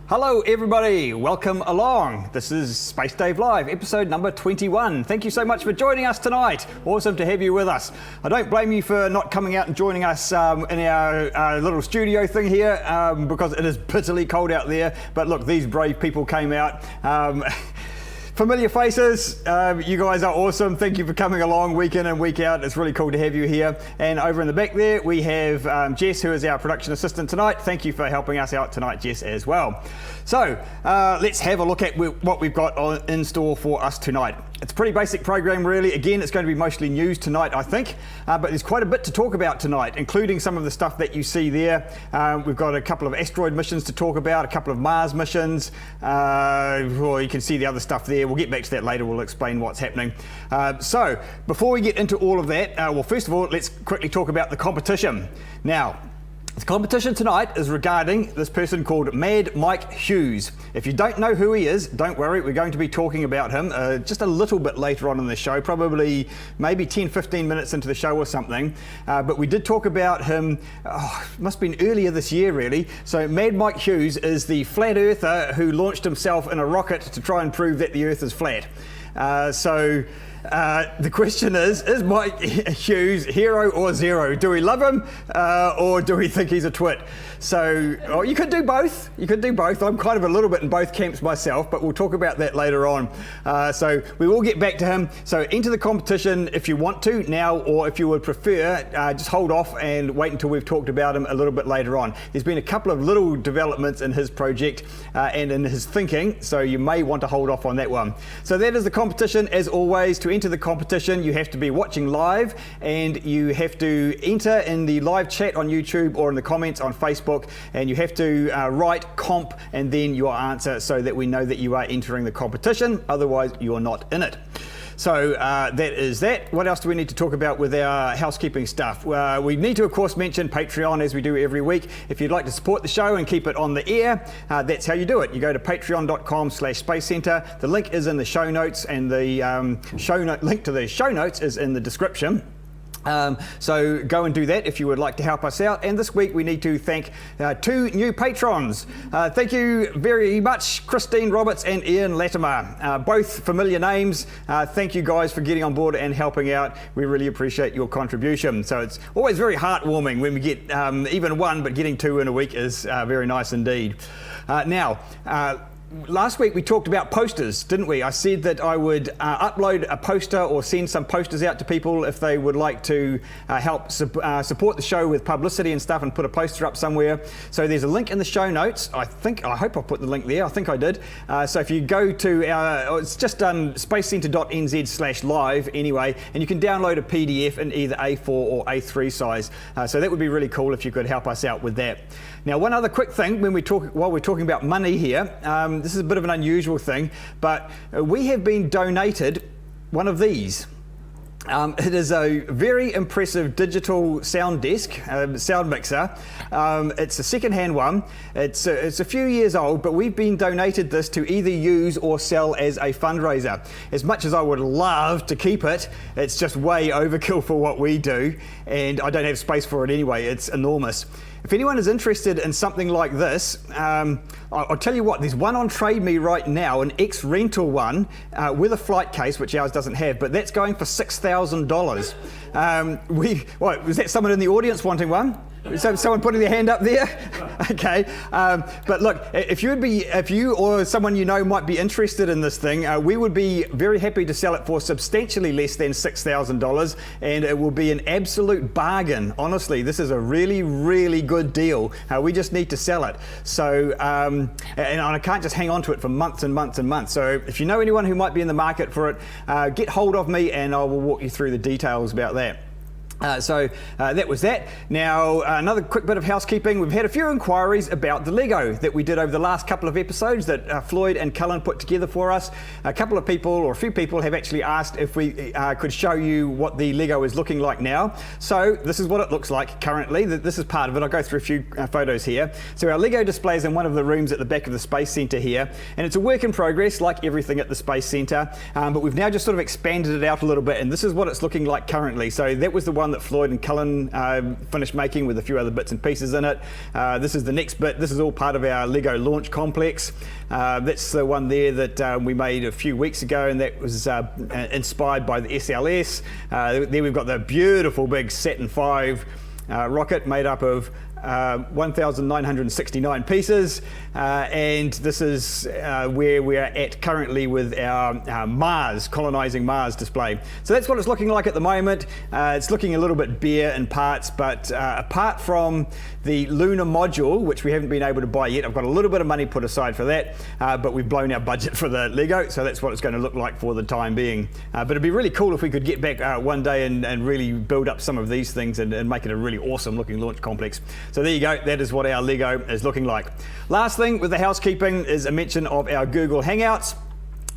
Hello everybody, welcome along. This is Space Dave Live, episode number 21. Thank you so much for joining us tonight. Awesome to have you with us. I don't blame you for not coming out and joining us in our little studio thing here because it is bitterly cold out there. But look, these brave people came out. Familiar faces, you guys are awesome. Thank you for coming along week in and week out. It's really cool to have you here. And over in the back there, we have Jess, who is our production assistant tonight. Thank you for helping us out tonight, Jess, as well. So let's have a look at what we've got in store for us tonight. It's a pretty basic program, really. Again, it's going to be mostly news tonight, I think, but there's quite a bit to talk about tonight, including some of the stuff that you see there. We've got a couple of asteroid missions to talk about, a couple of Mars missions. Well, you can see the other stuff there. We'll get back to that later. We'll explain what's happening. So before we get into all of that, well, first of all, let's quickly talk about the competition. Now, the competition tonight is regarding this person called Mad Mike Hughes. If you don't know who he is, don't worry, we're going to be talking about him just a little bit later on in the show, probably maybe 10-15 minutes into the show or something. But we did talk about him, must have been earlier this year really. So Mad Mike Hughes is the flat earther who launched himself in a rocket to try and prove that the earth is flat. The question is Mike Hughes hero or zero? Do we love him or do we think he's a twit? So you could do both. You could do both. I'm kind of a little bit in both camps myself, but we'll talk about that later on. So we will get back to him. So enter the competition if you want to now, or if you would prefer, just hold off and wait until we've talked about him a little bit later on. There's been a couple of little developments in his project and in his thinking, so you may want to hold off on that one. So that is the competition. As always, to enter the competition, you have to be watching live and you have to enter in the live chat on YouTube or in the comments on Facebook, and you have to write comp and then your answer so that we know that you are entering the competition. Otherwise, you're not in it. So that is that. What else do we need to talk about with our housekeeping stuff? We need to, of course, mention Patreon as we do every week. If you'd like to support the show and keep it on the air, that's how you do it. You go to patreon.com/Space Center. The link is in the show notes, and the link to the show notes is in the description. So go and do that if you would like to help us out. And this week we need to thank two new patrons. Thank you very much, Christine Roberts and Ian Latimer. Both familiar names. Thank you guys for getting on board and helping out. We really appreciate your contribution. So it's always very heartwarming when we get even one, but getting two in a week is very nice indeed. Last week we talked about posters, didn't we? I said that I would upload a poster or send some posters out to people if they would like to help support the show with publicity and stuff, and put a poster up somewhere. So there's a link in the show notes. I hope I put the link there. I think I did. So if you go to it's just spacecenter.nz/live anyway, and you can download a PDF in either A4 or A3 size. So that would be really cool if you could help us out with that. Now, one other quick thing while we're talking about money here, this is a bit of an unusual thing, but we have been donated one of these. It is a very impressive digital sound mixer. It's a second-hand one. It's a few years old, but we've been donated this to either use or sell as a fundraiser. As much as I would love to keep it, it's just way overkill for what we do, and I don't have space for it anyway. It's enormous. If anyone is interested in something like this, I'll tell you what, there's one on Trade Me right now, an ex-rental one with a flight case, which ours doesn't have, but that's going for $6,000. Was that someone in the audience wanting one? Someone putting their hand up there? Okay. But look, if you or someone you know might be interested in this thing, we would be very happy to sell it for substantially less than $6,000, and it will be an absolute bargain. Honestly, this is a really, really good deal. We just need to sell it. So, and I can't just hang on to it for months and months and months. So if you know anyone who might be in the market for it, get hold of me and I will walk you through the details about that. So that was that. Now, another quick bit of housekeeping. We've had a few inquiries about the Lego that we did over the last couple of episodes that Floyd and Cullen put together for us. A few people have actually asked if we could show you what the Lego is looking like now. So this is what it looks like currently. This is part of it. I'll go through a few photos here. So our Lego display is in one of the rooms at the back of the Space Center here, and it's a work in progress like everything at the Space Center, but we've now just sort of expanded it out a little bit, and this is what it's looking like currently. So that was the one one that Floyd and Cullen finished making with a few other bits and pieces in it. This is the next bit. This is all part of our Lego launch complex. That's the one there that we made a few weeks ago, and that was inspired by the SLS. There we've got the beautiful big Saturn V rocket made up of 1,969 pieces, and this is where we're at currently with our Mars, colonizing Mars display. So that's what it's looking like at the moment. It's looking a little bit bare in parts, but apart from the lunar module, which we haven't been able to buy yet, I've got a little bit of money put aside for that, but we've blown our budget for the Lego, so that's what it's going to look like for the time being. But it'd be really cool if we could get back one day and really build up some of these things and make it a really awesome looking launch complex. So there you go, that is what our Lego is looking like. Last thing with the housekeeping is a mention of our Google Hangouts.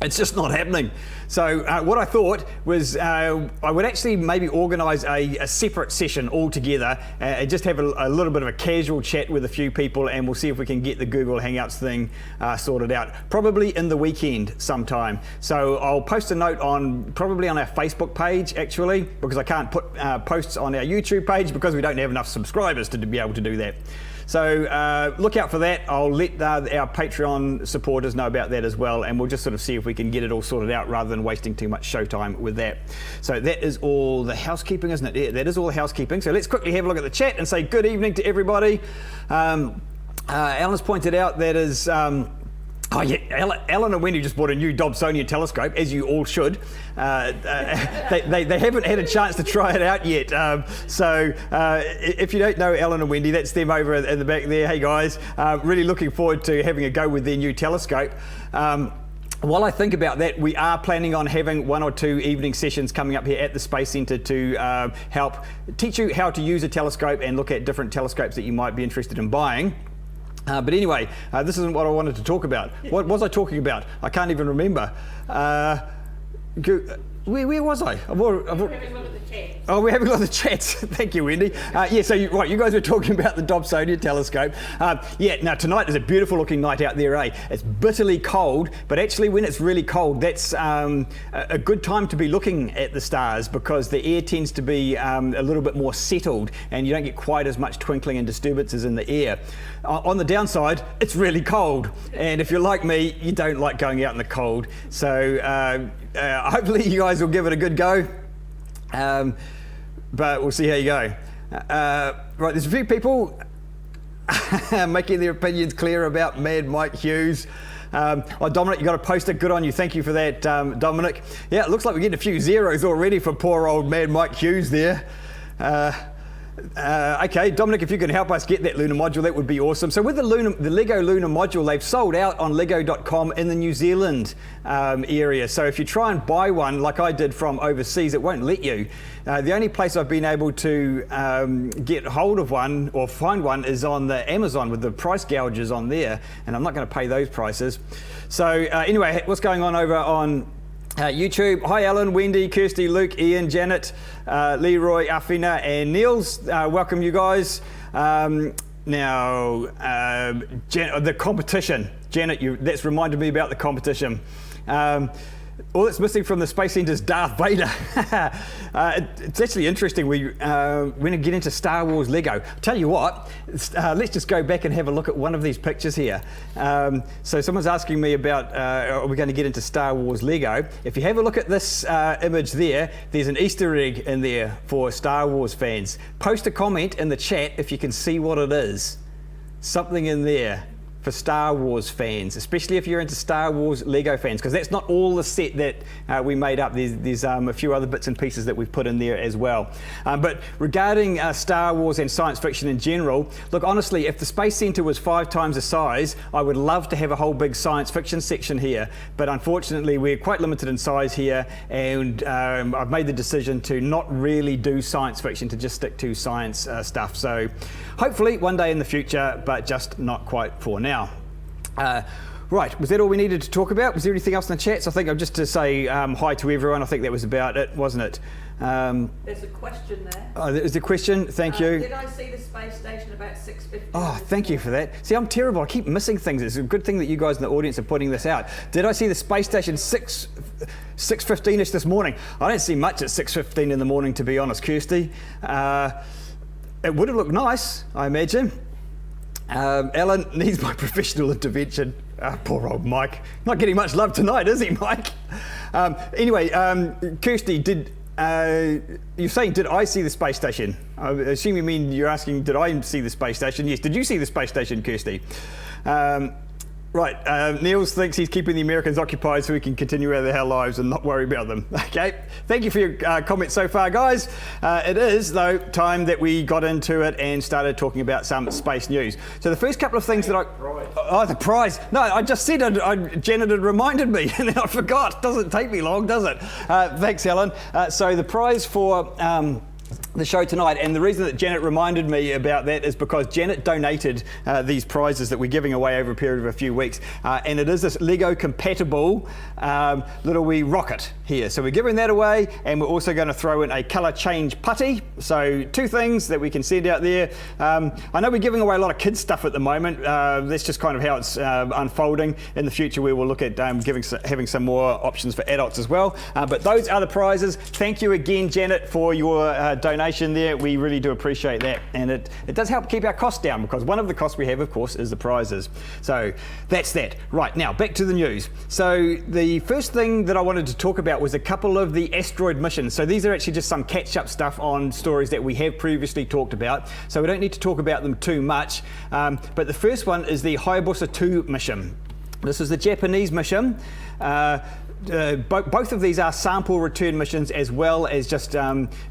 It's just not happening. So what I thought was I would actually maybe organise a separate session altogether and just have a little bit of a casual chat with a few people, and we'll see if we can get the Google Hangouts thing sorted out, probably in the weekend sometime. So I'll post a note probably on our Facebook page actually, because I can't put posts on our YouTube page because we don't have enough subscribers to be able to do that. So look out for that. I'll let our Patreon supporters know about that as well, and we'll just sort of see if we can get it all sorted out rather than wasting too much showtime with that. So that is all the housekeeping, isn't it? Yeah, that is all the housekeeping. So let's quickly have a look at the chat and say good evening to everybody. Alan's pointed out that is... Oh yeah, Alan and Wendy just bought a new Dobsonian telescope, as you all should. They haven't had a chance to try it out yet. So if you don't know Alan and Wendy, that's them over in the back there. Hey guys, really looking forward to having a go with their new telescope. While I think about that, we are planning on having 1 or 2 evening sessions coming up here at the Space Centre to help teach you how to use a telescope and look at different telescopes that you might be interested in buying. But anyway, this isn't what I wanted to talk about. What was I talking about? I can't even remember. Where was I? We're having a look at the chat. Oh, we're having a look at the chats. Thank you, Wendy. Yeah, so you guys were talking about the Dobsonian telescope. Yeah, now tonight is a beautiful looking night out there, eh? It's bitterly cold, but actually when it's really cold, that's a good time to be looking at the stars, because the air tends to be a little bit more settled and you don't get quite as much twinkling and disturbances in the air. On the downside, it's really cold, and if you're like me, you don't like going out in the cold. So hopefully you guys will give it a good go, but we'll see how you go. Right, there's a few people making their opinions clear about Mad Mike Hughes. Oh, Dominic, you got a poster. Good on you. Thank you for that, Dominic. Yeah, it looks like we're getting a few zeros already for poor old Mad Mike Hughes there. Okay, Dominic, if you can help us get that lunar module, that would be awesome. So with the Lego lunar module, they've sold out on lego.com in the New Zealand area. So if you try and buy one, like I did from overseas, it won't let you. The only place I've been able to get hold of one or find one is on the Amazon with the price gouges on there, and I'm not going to pay those prices. So anyway, what's going on over on YouTube? Hi Alan, Wendy, Kirsty, Luke, Ian, Janet, Leroy, Afina and Niels. Welcome you guys. Now, the competition. Janet, that's reminded me about the competition. All that's missing from the Space Centre is Darth Vader. It's actually interesting. We're going to get into Star Wars Lego. Tell you what, let's just go back and have a look at one of these pictures here. So someone's asking me about, are we going to get into Star Wars Lego? If you have a look at this image there, there's an Easter egg in there for Star Wars fans. Post a comment in the chat if you can see what it is. Something in there for Star Wars fans, especially if you're into Star Wars Lego fans, because that's not all the set that we made up. There's a few other bits and pieces that we've put in there as well. But regarding Star Wars and science fiction in general, look, honestly, if the Space Centre was 5 times the size, I would love to have a whole big science fiction section here. But unfortunately, we're quite limited in size here, and I've made the decision to not really do science fiction, to just stick to science stuff. So hopefully one day in the future, but just not quite for now. Right, was that all we needed to talk about? Was there anything else in the chats? I think I'm just to say hi to everyone. I think that was about it, wasn't it? There's a question there. Oh, there's a question. Thank you. Did I see the space station about 6:50? Oh, thank you for that. See, I'm terrible. I keep missing things. It's a good thing that you guys in the audience are putting this out. Did I see the space station 6:15ish this morning? I don't see much at 6:15 in the morning, to be honest, Kirsty. It would have looked nice, I imagine. Alan needs my professional intervention. Poor old Mike. Not getting much love tonight, is he, Mike? Anyway, Kirsty, you're saying, did I see the space station? I assume you mean you're asking, did I see the space station? Yes. Did you see the space station, Kirsty? Right, Niels thinks he's keeping the Americans occupied so we can continue our lives and not worry about them. Okay, thank you for your comments so far, guys. It is, though, time that we got into it and started talking about some space news. So the first couple of things that Oh, the prize. No, I just said it. Janet had reminded me and then I forgot. Doesn't take me long, does it? Thanks, Helen. So the prize for the show tonight, and the reason that Janet reminded me about that is because Janet donated these prizes that we're giving away over a period of a few weeks, and it is this Lego compatible little wee rocket here. So we're giving that away, and we're also going to throw in a colour change putty. So two things that we can send out there. I know we're giving away a lot of kids stuff at the moment. That's just kind of how it's unfolding. In the future we will look at having some more options for adults as well. But those are the prizes. Thank you again, Janet, for your donation there. We really do appreciate that, and it does help keep our costs down, because one of the costs we have, of course, is the prizes. So that's that. Right, now back to the news. So the first thing that I wanted to talk about was a couple of the asteroid missions. So these are actually just some catch-up stuff on stories that we have previously talked about, so we don't need to talk about them too much. But the first one is the Hayabusa 2 mission. This is the Japanese mission. Both of these are sample return missions, as well as just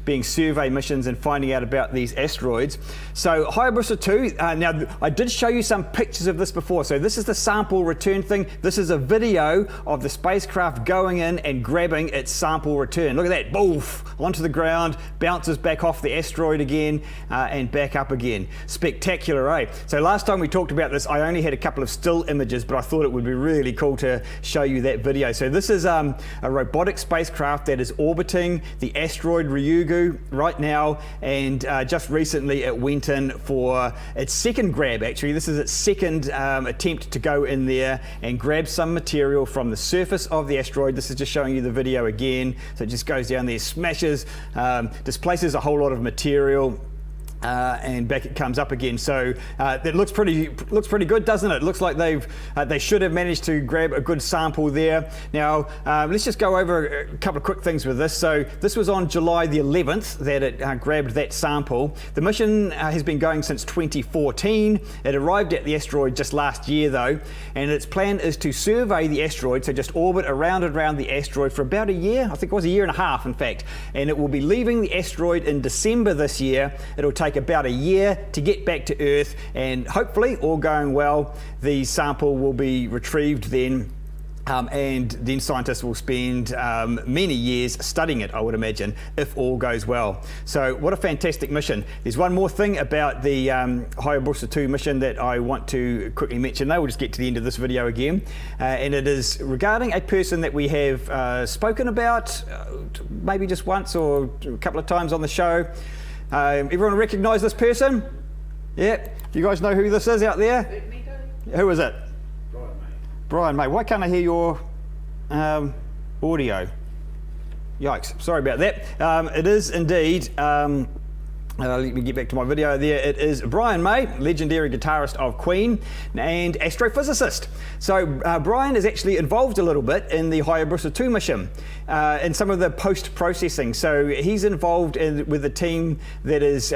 being survey missions and finding out about these asteroids. So Hayabusa 2, now I did show you some pictures of this before. So this is the sample return thing. This is a video of the spacecraft going in and grabbing its sample return. Look at that, boof, onto the ground, bounces back off the asteroid again and back up again. Spectacular, eh? So last time we talked about this, I only had a couple of still images, but I thought it would be really cool to show you that video. So this is a robotic spacecraft that is orbiting the asteroid Ryugu right now, and just recently it went in for its second grab. Actually, this is its second attempt to go in there and grab some material from the surface of the asteroid. This is just showing you the video again. So it just goes down there, smashes, displaces a whole lot of material, and back it comes up again. So it looks pretty good, doesn't it? It looks like they should have managed to grab a good sample there. Now let's just go over a couple of quick things with this. So this was on July the 11th that it grabbed that sample. The mission has been going since 2014. It arrived at the asteroid just last year though, and its plan is to survey the asteroid, so just orbit around and around the asteroid for about a year. I think it was a year and a half, in fact. And it will be leaving the asteroid in December this year. It'll take about a year to get back to Earth, and hopefully, all going well, the sample will be retrieved then, and then scientists will spend many years studying it, I would imagine, if all goes well. So what a fantastic mission. There's one more thing about the Hayabusa 2 mission that I want to quickly mention. We'll just get to the end of this video again, and it is regarding a person that we have spoken about maybe just once or a couple of times on the show. Everyone recognise this person? Yeah. You guys know who this is out there? Who is it? Brian May. Why can't I hear your audio? Yikes. Sorry about that. It is indeed. Let me get back to my video there. It is Brian May, legendary guitarist of Queen and astrophysicist. So Brian is actually involved a little bit in the Hayabusa 2 mission, in some of the post-processing. So he's involved with the team that is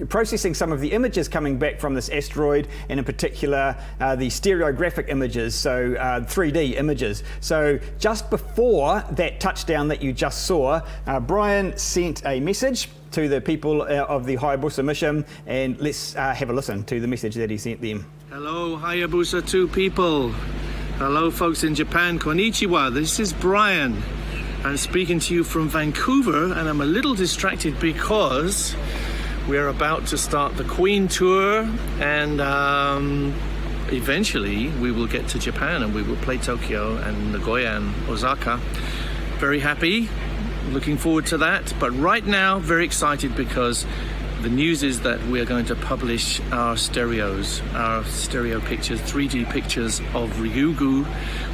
processing some of the images coming back from this asteroid, and in particular the stereographic images, so 3D images. So just before that touchdown that you just saw, Brian sent a message to the people of the Hayabusa mission, and let's have a listen to the message that he sent them. Hello Hayabusa 2 people. Hello folks in Japan, konnichiwa. This is Brian. I'm speaking to you from Vancouver, and I'm a little distracted because we're about to start the Queen tour, and eventually we will get to Japan and we will play Tokyo and Nagoya and Osaka. Very happy. looking forward to that. But right now, very excited because the news is that we're going to publish our stereo pictures, 3D pictures of Ryugu,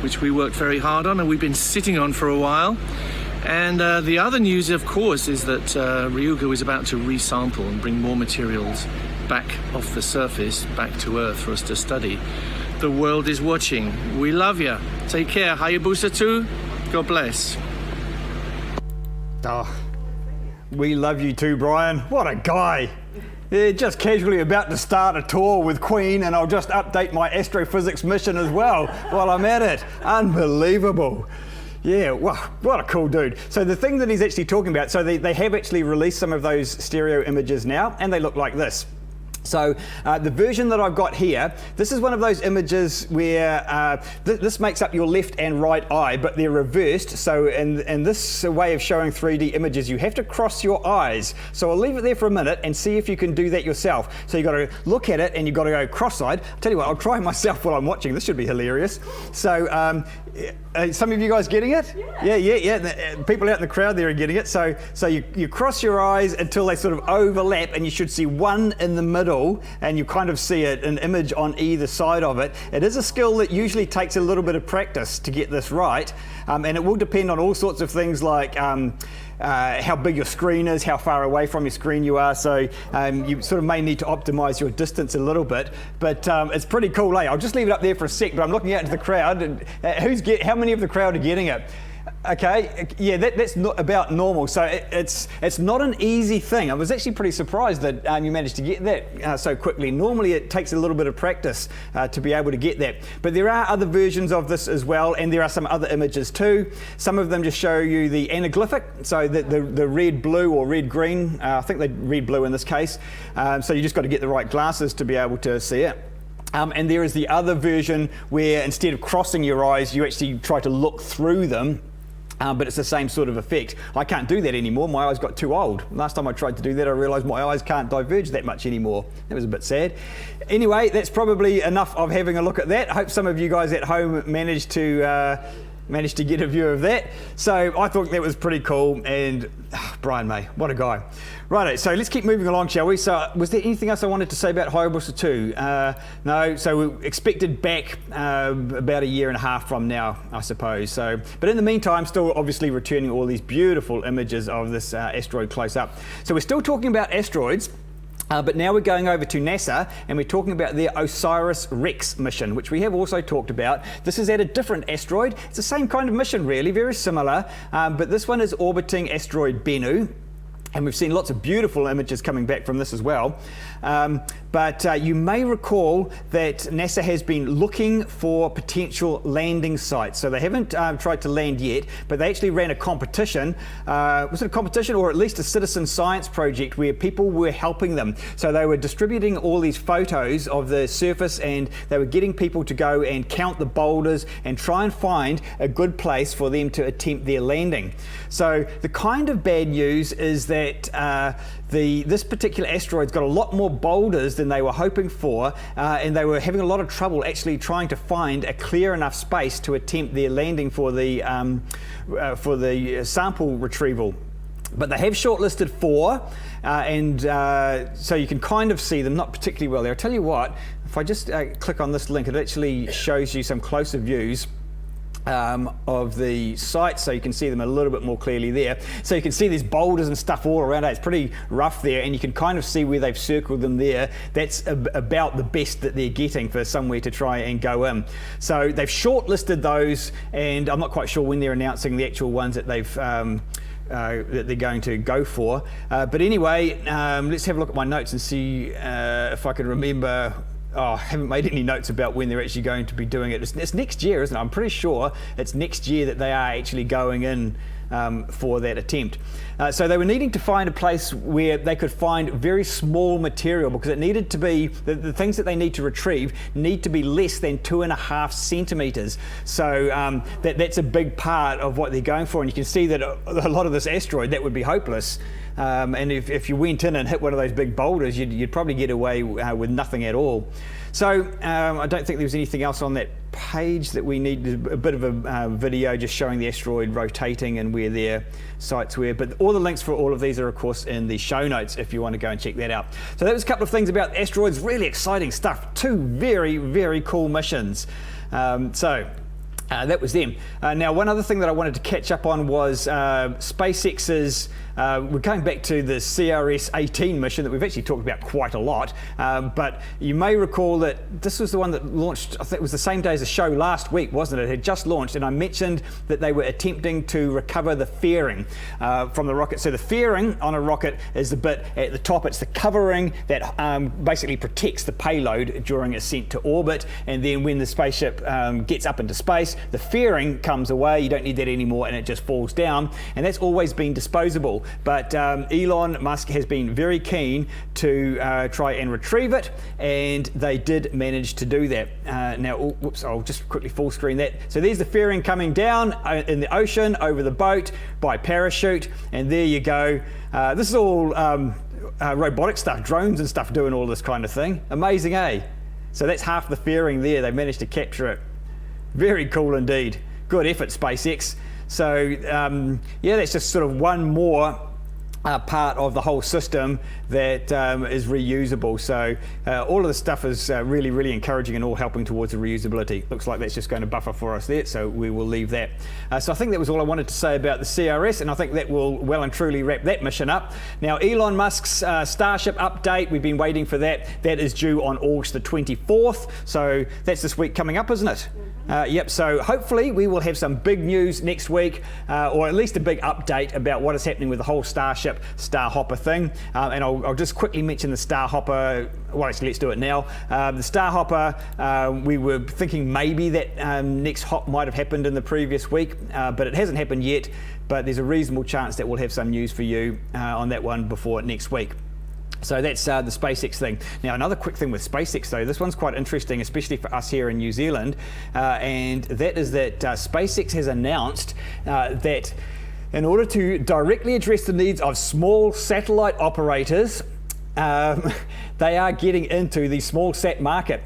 which we worked very hard on and we've been sitting on for a while. And the other news, of course, is that Ryugu is about to resample and bring more materials back off the surface, back to Earth for us to study. The world is watching. We love you. Take care. Hayabusa 2. God bless. Oh, we love you too, Brian. What a guy. Yeah, just casually about to start a tour with Queen, and I'll just update my astrophysics mission as well while I'm at it. Unbelievable. Yeah, wow, what a cool dude. So the thing that he's actually talking about, so they have actually released some of those stereo images now, and they look like this. So the version that I've got here, this is one of those images where this makes up your left and right eye, but they're reversed. So in this way of showing 3D images, you have to cross your eyes. So I'll leave it there for a minute and see if you can do that yourself. So you've got to look at it and you've got to go cross-eyed. I'll tell you what, I'll try myself while I'm watching. This should be hilarious. So some of you guys getting it? Yeah. People out in the crowd there are getting it. So you cross your eyes until they sort of overlap, and you should see one in the middle, and you kind of see an image on either side of it. It is a skill that usually takes a little bit of practice to get this right, and it will depend on all sorts of things like how big your screen is, how far away from your screen you are, so you sort of may need to optimize your distance a little bit, but it's pretty cool, eh? I'll just leave it up there for a sec, but I'm looking out into the crowd, and how many of the crowd are getting it? Okay, yeah, that's not about normal. So it's not an easy thing. I was actually pretty surprised that you managed to get that so quickly. Normally it takes a little bit of practice to be able to get that. But there are other versions of this as well, and there are some other images too. Some of them just show you the anaglyphic, so the red-blue or red-green. I think they're red-blue in this case. So you just got to get the right glasses to be able to see it. And there is the other version where instead of crossing your eyes, you actually try to look through them. But it's the same sort of effect. I can't do that anymore. My eyes got too old. Last time I tried to do that, I realised my eyes can't diverge that much anymore. That was a bit sad. Anyway, that's probably enough of having a look at that. I hope some of you guys at home managed to get a view of that. So I thought that was pretty cool, and Brian May, what a guy. Righto, so let's keep moving along, shall we? So was there anything else I wanted to say about Hayabusa 2? No, so we expected back about a year and a half from now, I suppose. So, but in the meantime, still obviously returning all these beautiful images of this asteroid close up. So we're still talking about asteroids. But now we're going over to NASA, and we're talking about their OSIRIS-REx mission, which we have also talked about. This is at a different asteroid. It's the same kind of mission, really, very similar, but this one is orbiting asteroid Bennu. And we've seen lots of beautiful images coming back from this as well. But you may recall that NASA has been looking for potential landing sites. So they haven't tried to land yet, but they actually ran a competition. Was it a competition or at least a citizen science project where people were helping them? So they were distributing all these photos of the surface, and they were getting people to go and count the boulders and try and find a good place for them to attempt their landing. So the kind of bad news is that this particular asteroid's got a lot more boulders than they were hoping for, and they were having a lot of trouble actually trying to find a clear enough space to attempt their landing for the sample retrieval. But they have shortlisted 4, and so you can kind of see them, not particularly well there. I'll tell you what, if I just click on this link, it actually shows you some closer views of the site, so you can see them a little bit more clearly there. So you can see there's boulders and stuff all around it. It's pretty rough there, and you can kind of see where they've circled them there. That's about the best that they're getting for somewhere to try and go in. So they've shortlisted those, and I'm not quite sure when they're announcing the actual ones that they've that they're going to go for. But anyway, let's have a look at my notes and see if I can remember. Oh, I haven't made any notes about when they're actually going to be doing it. It's next year, isn't it? I'm pretty sure it's next year that they are actually going in for that attempt. So they were needing to find a place where they could find very small material, because it needed to be, the things that they need to retrieve need to be less than 2.5 centimeters. So that's a big part of what they're going for, and you can see that a lot of this asteroid, that would be hopeless. and if you went in and hit one of those big boulders, you'd probably get away with nothing at all. So I don't think there was anything else on that page that we needed. A bit of a video just showing the asteroid rotating and where their sites were, but all the links for all of these are of course in the show notes if you want to go and check that out. So that was a couple of things about asteroids. Really exciting stuff. 2 very, very cool missions. That was them. Now, one other thing that I wanted to catch up on was SpaceX's, we're going back to the CRS-18 mission that we've actually talked about quite a lot, but you may recall that this was the one that launched, I think it was the same day as the show last week, wasn't it? It had just launched, and I mentioned that they were attempting to recover the fairing from the rocket. So the fairing on a rocket is the bit at the top, it's the covering that basically protects the payload during ascent to orbit, and then when the spaceship gets up into space, the fairing comes away, you don't need that anymore, and it just falls down, and that's always been disposable. But Elon Musk has been very keen to try and retrieve it, and they did manage to do that. Now, whoops, I'll just quickly full screen that. So there's the fairing coming down in the ocean over the boat by parachute, and there you go. This is all robotic stuff, drones and stuff doing all this kind of thing. Amazing, eh? So that's half the fairing there. They managed to capture it. Very cool indeed. Good effort, SpaceX. So yeah, that's just sort of one more part of the whole system that is reusable. So all of this stuff is really, really encouraging and all helping towards the reusability. Looks like that's just going to buffer for us there, so we will leave that. So I think that was all I wanted to say about the CRS, and I think that will well and truly wrap that mission up. Now, Elon Musk's Starship update, we've been waiting for that. That is due on August the 24th, so that's this week coming up, isn't it? Yep, so hopefully we will have some big news next week, or at least a big update about what is happening with the whole Starship Starhopper thing. And I'll just quickly mention the Starhopper. Well, actually, let's do it now. The Starhopper, we were thinking maybe that next hop might have happened in the previous week, but it hasn't happened yet. But there's a reasonable chance that we'll have some news for you on that one before next week. So that's the SpaceX thing. Now, another quick thing with SpaceX, though, this one's quite interesting, especially for us here in New Zealand, and that is that SpaceX has announced that in order to directly address the needs of small satellite operators, they are getting into the small sat market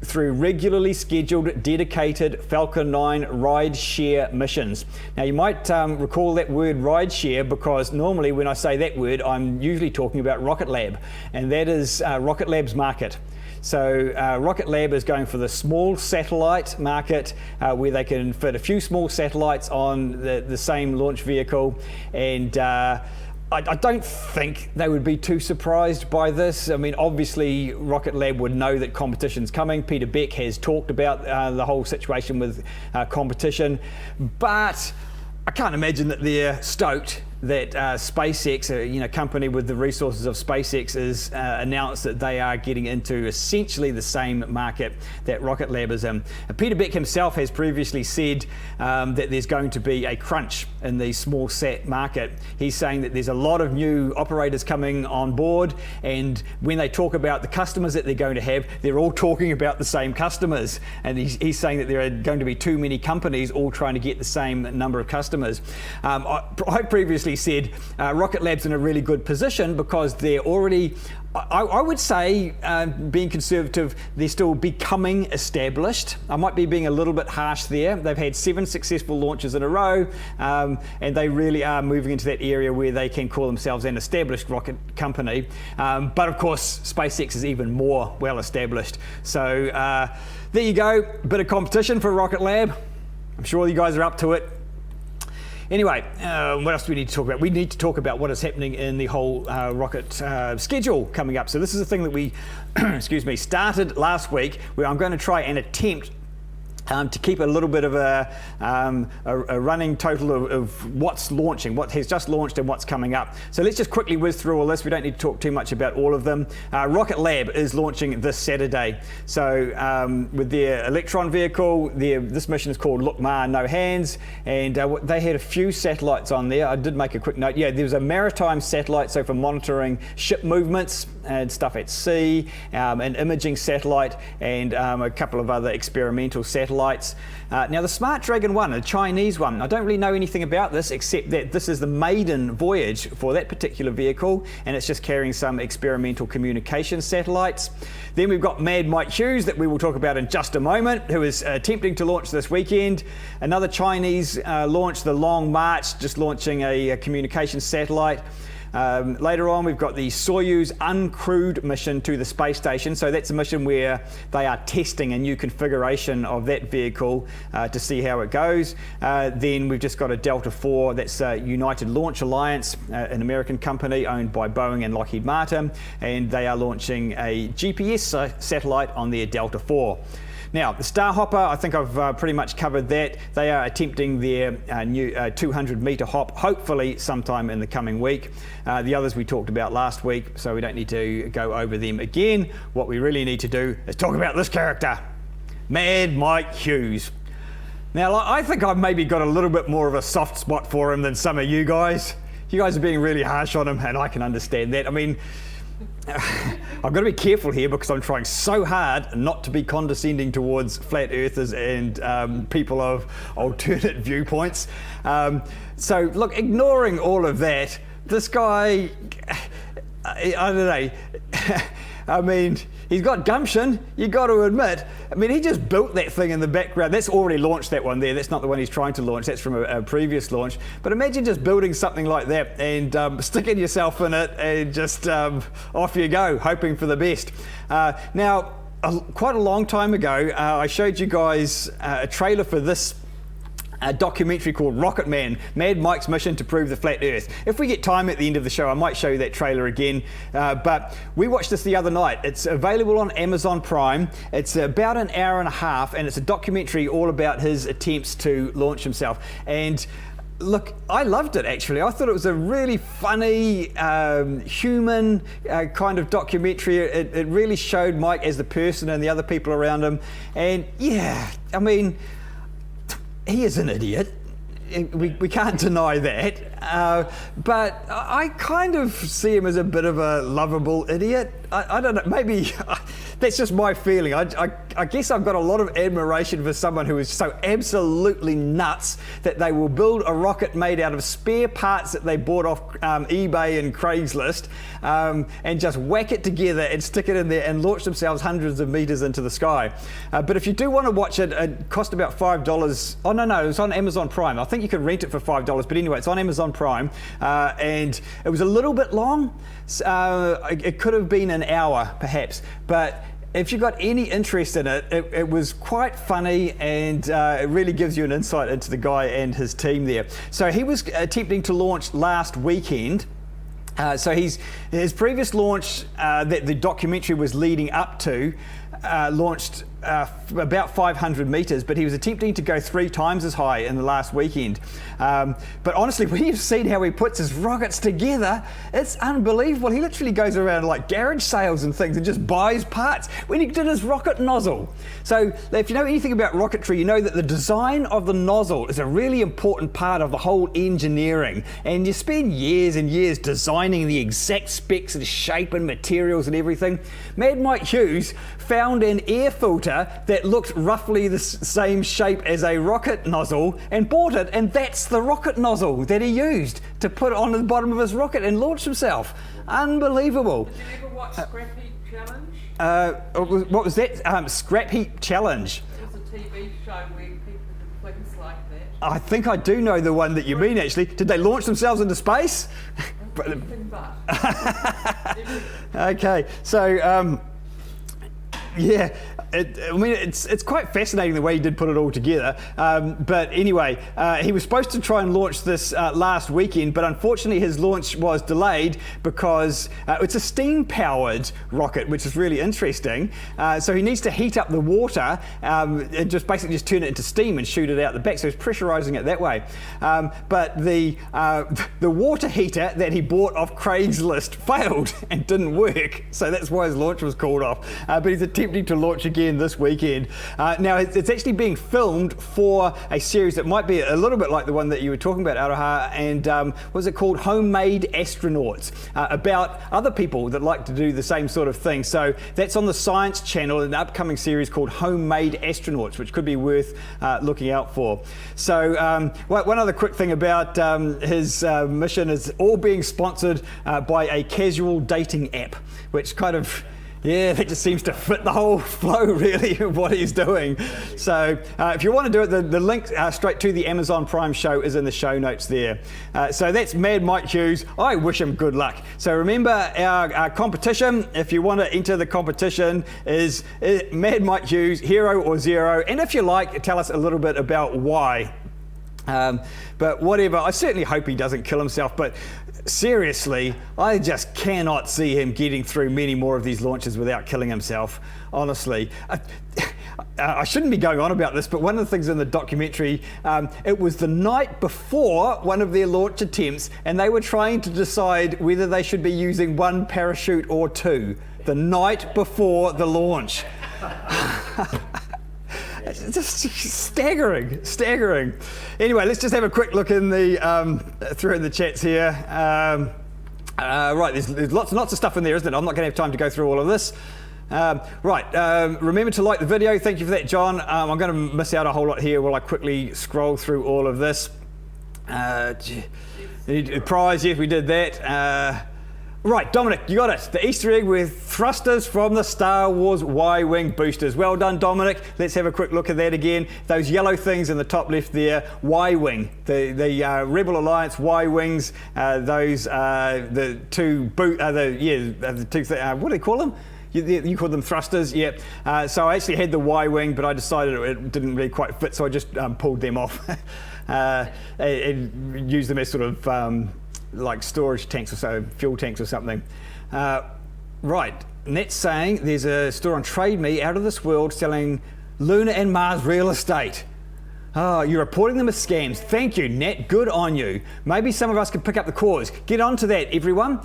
through regularly scheduled dedicated Falcon 9 ride-share missions. Now, you might recall that word ride-share because normally when I say that word, I'm usually talking about Rocket Lab, and that is Rocket Lab's market. So Rocket Lab is going for the small satellite market where they can fit a few small satellites on the same launch vehicle, and I don't think they would be too surprised by this. I mean, obviously, Rocket Lab would know that competition's coming. Peter Beck has talked about the whole situation with competition, but I can't imagine that they're stoked that SpaceX, a company with the resources of SpaceX, has announced that they are getting into essentially the same market that Rocket Lab is in. Peter Beck himself has previously said that there's going to be a crunch in the small sat market. He's saying that there's a lot of new operators coming on board, and when they talk about the customers that they're going to have, they're all talking about the same customers. And he's saying that there are going to be too many companies all trying to get the same number of customers. I previously said Rocket Lab's in a really good position because they're already, I would say, being conservative, they're still becoming established. I might be being a little bit harsh there. They've had 7 successful launches in a row, and they really are moving into that area where they can call themselves an established rocket company. But of course, SpaceX is even more well established. So there you go, bit of competition for Rocket Lab. I'm sure you guys are up to it. Anyway, what else do we need to talk about? We need to talk about what is happening in the whole rocket schedule coming up. So this is a thing that we, started last week, where I'm going to try and attempt to keep a little bit of a running total of what's launching, what has just launched and what's coming up. So let's just quickly whiz through all this. We don't need to talk too much about all of them. Rocket Lab is launching this Saturday. So with their Electron vehicle, this mission is called Look Ma, No Hands, and they had a few satellites on there. I did make a quick note. Yeah, there was a maritime satellite, so for monitoring ship movements. and stuff at sea, an imaging satellite, and a couple of other experimental satellites. Now the Smart Dragon 1, a Chinese one, I don't really know anything about this except that this is the maiden voyage for that particular vehicle, and it's just carrying some experimental communication satellites. Then we've got Mad Mike Hughes that we will talk about in just a moment, who is attempting to launch this weekend. Another Chinese launch, the Long March, just launching a communication satellite. Later on, we've got the Soyuz uncrewed mission to the space station. So that's a mission where they are testing a new configuration of that vehicle to see how it goes. Then we've just got a Delta IV, that's United Launch Alliance, an American company owned by Boeing and Lockheed Martin, and they are launching a GPS satellite on their Delta IV. Now, the Starhopper, I think I've pretty much covered that. They are attempting their new 200-metre hop, hopefully sometime in the coming week. The others we talked about last week, so we don't need to go over them again. What we really need to do is talk about this character, Mad Mike Hughes. Now, I think I've maybe got a little bit more of a soft spot for him than some of you guys. You guys are being really harsh on him, and I can understand that. I mean, I've got to be careful here because I'm trying so hard not to be condescending towards flat earthers and people of alternate viewpoints. So look, ignoring all of that, this guy, I don't know, I mean, he's got gumption, you got to admit. I mean, he just built that thing in the background. That's already launched, that one there. That's not the one he's trying to launch. That's from a previous launch. But imagine just building something like that and sticking yourself in it and just off you go, hoping for the best. Now, quite a long time ago, I showed you guys a trailer for this a documentary called Rocket Man, Mad Mike's Mission to Prove the Flat Earth. If we get time at the end of the show, I might show you that trailer again. But we watched this the other night. It's available on Amazon Prime. It's about an hour and a half, and it's a documentary all about his attempts to launch himself. And look, I loved it actually. I thought it was a really funny, human kind of documentary. It really showed Mike as the person and the other people around him. And yeah, I mean, he is an idiot. We can't deny that. But I kind of see him as a bit of a lovable idiot. I don't know, maybe that's just my feeling. I guess I've got a lot of admiration for someone who is so absolutely nuts that they will build a rocket made out of spare parts that they bought off eBay and Craigslist and just whack it together and stick it in there and launch themselves hundreds of meters into the sky. But if you do want to watch it, it cost about $5. Oh, no, it's on Amazon Prime. I think you can rent it for $5, but anyway, it's on Amazon Prime. And it was a little bit long. It could have been an hour, perhaps. But if you've got any interest in it, it was quite funny, and it really gives you an insight into the guy and his team there. So he was attempting to launch last weekend. So his previous launch that the documentary was leading up to launched about 500 meters, but he was attempting to go 3 times as high in the last weekend. But honestly, when you've seen how he puts his rockets together, it's unbelievable. He literally goes around like garage sales and things and just buys parts when he did his rocket nozzle. So if you know anything about rocketry, you know that the design of the nozzle is a really important part of the whole engineering, and you spend years and years designing the exact specs and shape and materials and everything. Mad Mike Hughes found an air filter that looked roughly the same shape as a rocket nozzle and bought it, and that's the rocket nozzle that he used to put on the bottom of his rocket and launch himself. Unbelievable. Did you ever watch Scrap Heap Challenge? What was that? Scrap Heap Challenge. It was a TV show where people did things like that. I think I do know the one that you mean actually. Did they launch themselves into space? Everything but. Okay, so yeah, it's quite fascinating the way he did put it all together. But anyway, he was supposed to try and launch this last weekend, but unfortunately his launch was delayed because it's a steam-powered rocket, which is really interesting. So he needs to heat up the water and just basically just turn it into steam and shoot it out the back. So he's pressurizing it that way. But the water heater that he bought off Craigslist failed and didn't work. So that's why his launch was called off. But he's attempting attempting to launch again this weekend. Now, it's actually being filmed for a series that might be a little bit like the one that you were talking about, Aroha, and what was it called? Homemade Astronauts, about other people that like to do the same sort of thing. So that's on the Science Channel, an upcoming series called Homemade Astronauts, which could be worth looking out for. So one other quick thing about his mission is all being sponsored by a casual dating app, which kind of, yeah, that just seems to fit the whole flow, really, of what he's doing. So if you want to do it, the link straight to the Amazon Prime show is in the show notes there. So that's Mad Mike Hughes. I wish him good luck. So remember, our competition, if you want to enter the competition, is Mad Mike Hughes, hero or zero. And if you like, tell us a little bit about why. But whatever, I certainly hope he doesn't kill himself, but seriously, I just cannot see him getting through many more of these launches without killing himself, honestly. I shouldn't be going on about this, but one of the things in the documentary, it was the night before one of their launch attempts, and they were trying to decide whether they should be using one parachute or two, the night before the launch. It's just staggering. Anyway, let's just have a quick look in the through in the chats here. Right, there's lots and lots of stuff in there, isn't it? I'm not going to have time to go through all of this. Remember to like the video. Thank you for that, John. I'm going to miss out a whole lot here while I quickly scroll through all of this. Prize, yes, we did that. Right, Dominic, you got it. The Easter egg with thrusters from the Star Wars Y-Wing boosters. Well done, Dominic. Let's have a quick look at that again. Those yellow things in the top left there, Y-Wing. The Rebel Alliance Y-Wings, those, the two, the two, what do they call them? You call them thrusters, yep. So I actually had the Y-Wing, but I decided it didn't really quite fit, so I just pulled them off and used them as sort of like storage tanks or so, fuel tanks or something. Right, Net's saying there's a store on Trade Me out of this world selling Lunar and Mars real estate. Oh, you're reporting them as scams. Thank you, Nat. Good on you. Maybe some of us could pick up the cause. Get on to that, everyone.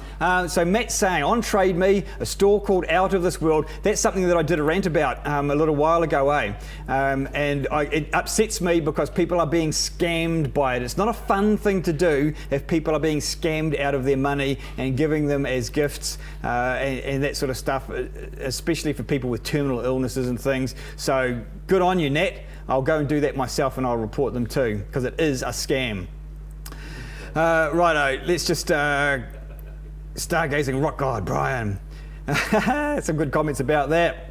So Matt's saying, on Trade Me, a store called Out of This World. That's something that I did a rant about a little while ago, and it upsets me because people are being scammed by it. It's not a fun thing to do if people are being scammed out of their money and giving them as gifts and that sort of stuff, especially for people with terminal illnesses and things. So good on you, Nat. I'll go and do that myself and I'll report them too, because it is a scam. Righto, let's just stargazing rock god, Brian. Some good comments about that.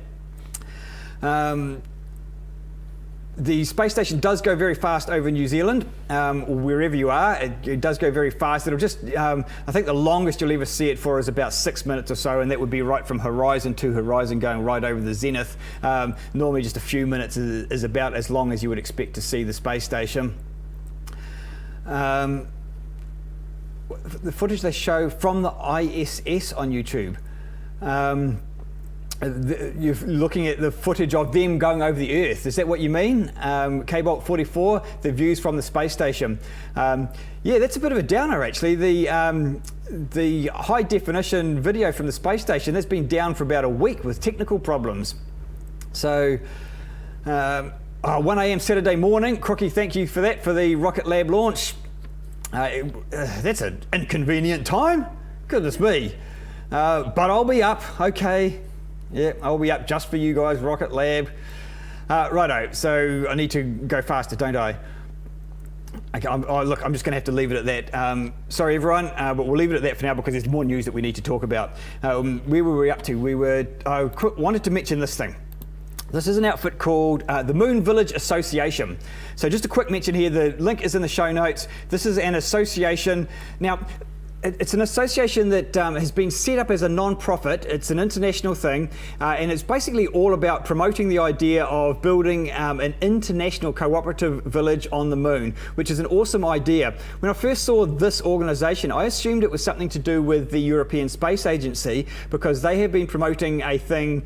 The space station does go very fast over New Zealand, wherever you are. It does go very fast. It'll just, I think the longest you'll ever see it for is about 6 minutes or so, and that would be right from horizon to horizon, going right over the zenith. Normally just a few minutes is about as long as you would expect to see the space station. The footage they show from the ISS on YouTube. You're looking at the footage of them going over the Earth. Is that what you mean? K-Bolt 44, the views from the space station. Yeah, that's a bit of a downer, actually. The high definition video from the space station, that's been down for about a week with technical problems. So, 1 a.m. Saturday morning, Crookie, thank you for that, for the Rocket Lab launch. That's an inconvenient time. Goodness me. But I'll be up, okay. Yeah, I'll be up just for you guys, Rocket Lab. Righto, so I need to go faster, don't I? Okay, look, I'm just going to have to leave it at that. Sorry, everyone, but we'll leave it at that for now because there's more news that we need to talk about. Where were we up to? I wanted to mention this thing. This is an outfit called the Moon Village Association. So just a quick mention here, the link is in the show notes. This is an association. Now, it's an association that has been set up as a non-profit. It's an international thing, and it's basically all about promoting the idea of building an international cooperative village on the moon, which is an awesome idea. When I first saw this organisation, I assumed it was something to do with the European Space Agency, because they have been promoting a thing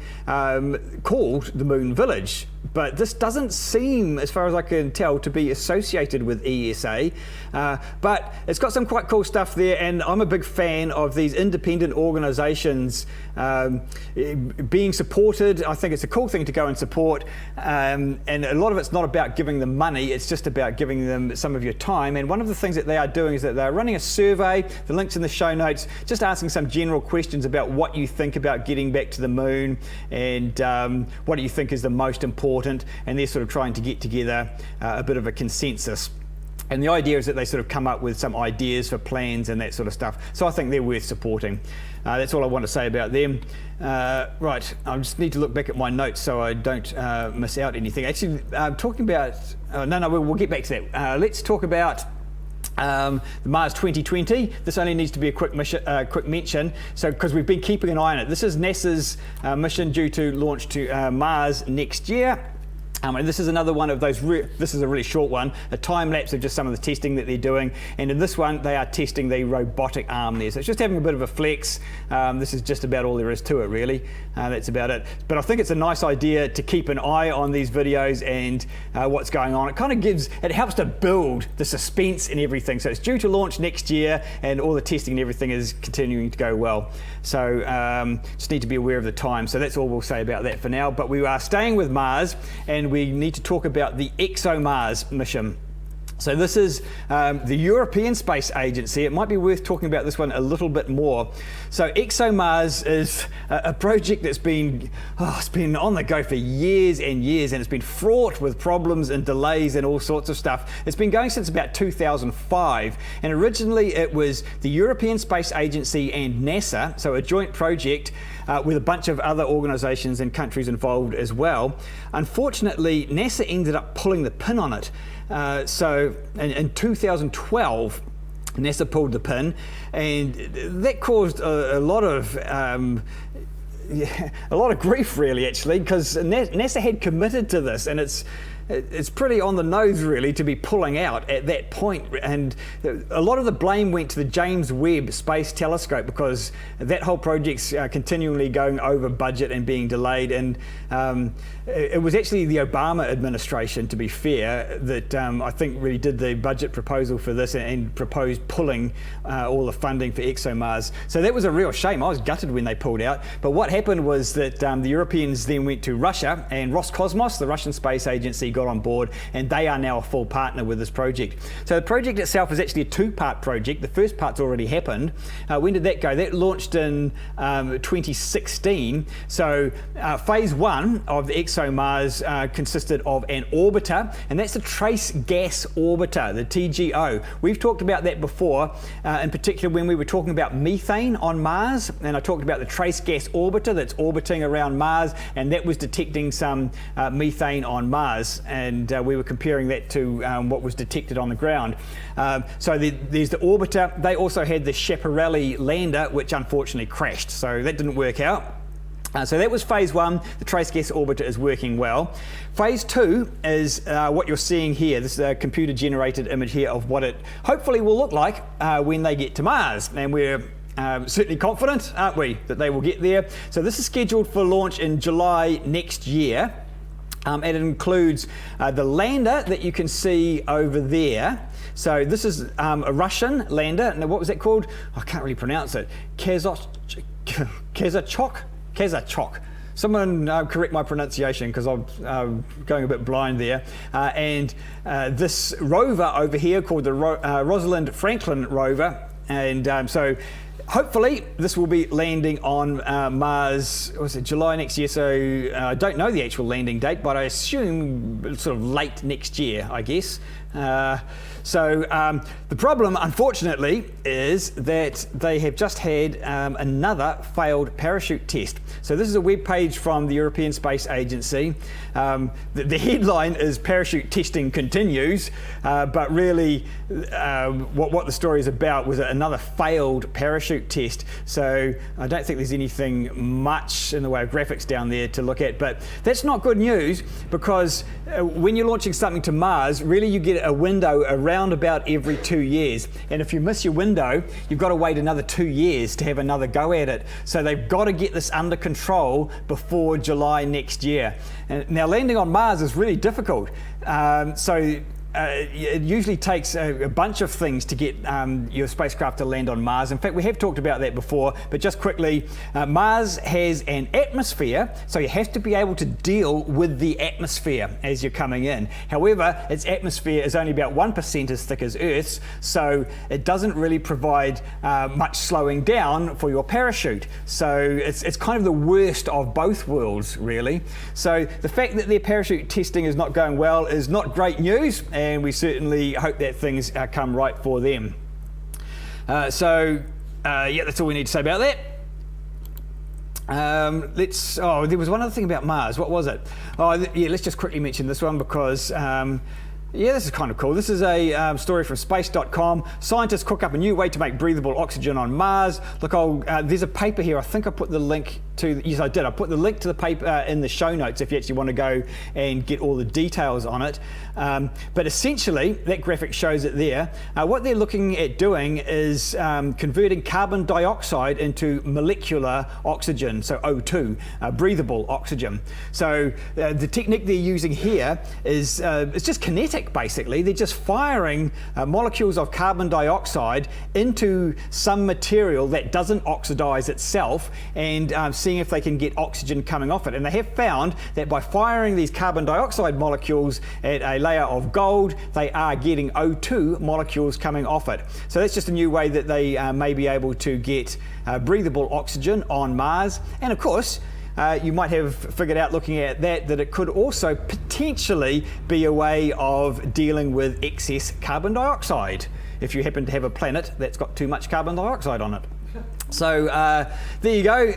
called the Moon Village. But this doesn't seem, as far as I can tell, to be associated with ESA. But it's got some quite cool stuff there, and I'm a big fan of these independent organisations being supported. I think it's a cool thing to go and support, and a lot of it's not about giving them money, it's just about giving them some of your time. And one of the things that they are doing is that they're running a survey, the link's in the show notes, just asking some general questions about what you think about getting back to the moon, and what do you think is the most important, and they're sort of trying to get together a bit of a consensus. And the idea is that they sort of come up with some ideas for plans and that sort of stuff. So I think they're worth supporting. That's all I want to say about them. Right, I just need to look back at my notes so I don't miss out anything. Actually, talking about, we'll get back to that. Let's talk about the Mars 2020. This only needs to be a quick mention, so because we've been keeping an eye on it. This is NASA's mission due to launch to Mars next year. And this is another one of those, this is a really short one, a time lapse of just some of the testing that they're doing. And in this one, they are testing the robotic arm there. So it's just having a bit of a flex. This is just about all there is to it, really. That's about it. But I think it's a nice idea to keep an eye on these videos and what's going on. It kind of it helps to build the suspense and everything. So it's due to launch next year, and all the testing and everything is continuing to go well. So just need to be aware of the time. So that's all we'll say about that for now. But we are staying with Mars, and we need to talk about the ExoMars mission. So this is the European Space Agency. It might be worth talking about this one a little bit more. So ExoMars is a project that's it's been on the go for years and years, and it's been fraught with problems and delays and all sorts of stuff. It's been going since about 2005, and originally it was the European Space Agency and NASA, so a joint project with a bunch of other organisations and countries involved as well. Unfortunately, NASA ended up pulling the pin on it. So in 2012, NASA pulled the pin, and that caused a lot of grief, really, actually, because NASA had committed to this, and it's pretty on the nose, really, to be pulling out at that point. And a lot of the blame went to the James Webb Space Telescope, because that whole project's continually going over budget and being delayed. And it was actually the Obama administration, to be fair, that I think really did the budget proposal for this and proposed pulling all the funding for ExoMars. So that was a real shame. I was gutted when they pulled out. But what happened was that the Europeans then went to Russia, and Roscosmos, the Russian space agency, got on board, and they are now a full partner with this project. So the project itself is actually a two-part project. The first part's already happened. When did that go? That launched in 2016. So phase one of the ExoMars consisted of an orbiter, and that's the Trace Gas Orbiter, the TGO. We've talked about that before, in particular when we were talking about methane on Mars, and I talked about the Trace Gas Orbiter that's orbiting around Mars, and that was detecting some methane on Mars. And we were comparing that to what was detected on the ground. So there's the orbiter. They also had the Schiaparelli lander, which unfortunately crashed, so that didn't work out. So that was phase one. The Trace Gas Orbiter is working well. Phase two is what you're seeing here. This is a computer-generated image here of what it hopefully will look like when they get to Mars. And we're certainly confident, aren't we, that they will get there. So this is scheduled for launch in July next year. And it includes the lander that you can see over there. So this is a Russian lander. Now, what was that called? I can't really pronounce it. Kazachok. Someone correct my pronunciation, because I'm going a bit blind there. And this rover over here called the Rosalind Franklin rover. And so hopefully this will be landing on Mars, was it July next year? So I don't know the actual landing date, but I assume sort of late next year, I guess. So the problem, unfortunately, is that they have just had another failed parachute test. So this is a web page from the European Space Agency. The headline is "Parachute Testing Continues," but really what the story is about was another failed parachute test. So I don't think there's anything much in the way of graphics down there to look at, but that's not good news, because when you're launching something to Mars, really you get a window around about every 2 years. And if you miss your window, you've got to wait another 2 years to have another go at it. So they've got to get this under control before July next year. And now landing on Mars is really difficult. So it usually takes a bunch of things to get your spacecraft to land on Mars. In fact, we have talked about that before, but just quickly, Mars has an atmosphere, so you have to be able to deal with the atmosphere as you're coming in. However, its atmosphere is only about 1% as thick as Earth's, so it doesn't really provide much slowing down for your parachute. So it's kind of the worst of both worlds, really. So the fact that their parachute testing is not going well is not great news, and we certainly hope that things come right for them. Yeah, that's all we need to say about that. There was one other thing about Mars. What was it? Yeah, let's just quickly mention this one because yeah, this is kind of cool. This is a story from space.com. Scientists cook up a new way to make breathable oxygen on Mars. Look, there's a paper here. I think I put the link to, yes I did. I put the link to the paper in the show notes if you actually want to go and get all the details on it. But essentially, that graphic shows it there. What they're looking at doing is converting carbon dioxide into molecular oxygen, so O2, breathable oxygen. So the technique they're using here is it's just kinetic, basically. They're just firing molecules of carbon dioxide into some material that doesn't oxidize itself and seeing if they can get oxygen coming off it. And they have found that by firing these carbon dioxide molecules at a layer of gold, they are getting O2 molecules coming off it. So that's just a new way that they may be able to get breathable oxygen on Mars. And of course, you might have figured out looking at that it could also potentially be a way of dealing with excess carbon dioxide if you happen to have a planet that's got too much carbon dioxide on it. So there you go,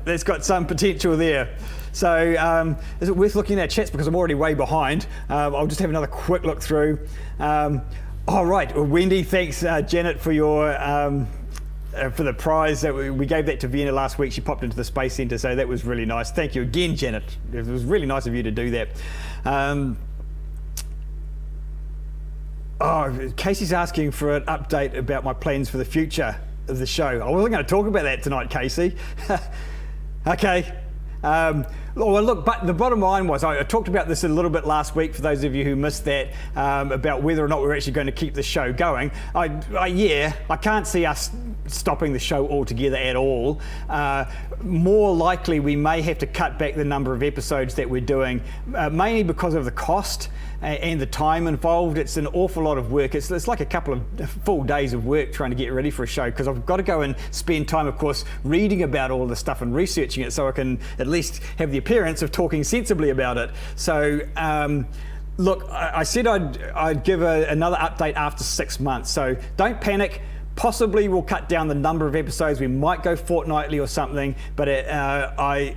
that's got some potential there. So is it worth looking at chats because I'm already way behind? I'll just have another quick look through. All right, well, Wendy, thanks Janet for your for the prize that we gave that to Vienna last week. She popped into the Space Centre, so that was really nice. Thank you again, Janet. It was really nice of you to do that. Casey's asking for an update about my plans for the future of the show. I wasn't going to talk about that tonight, Casey. Okay. Well, look, but the bottom line was, I talked about this a little bit last week for those of you who missed that, about whether or not we're actually going to keep the show going. Yeah, I can't see us stopping the show altogether at all. More likely, we may have to cut back the number of episodes that we're doing, mainly because of the cost and the time involved. It's an awful lot of work. It's like a couple of full days of work trying to get ready for a show, because I've got to go and spend time, of course, reading about all the stuff and researching it so I can at least have the appearance of talking sensibly about it. So look, I said I'd give another update after 6 months, so don't panic. Possibly we'll cut down the number of episodes. We might go fortnightly or something, but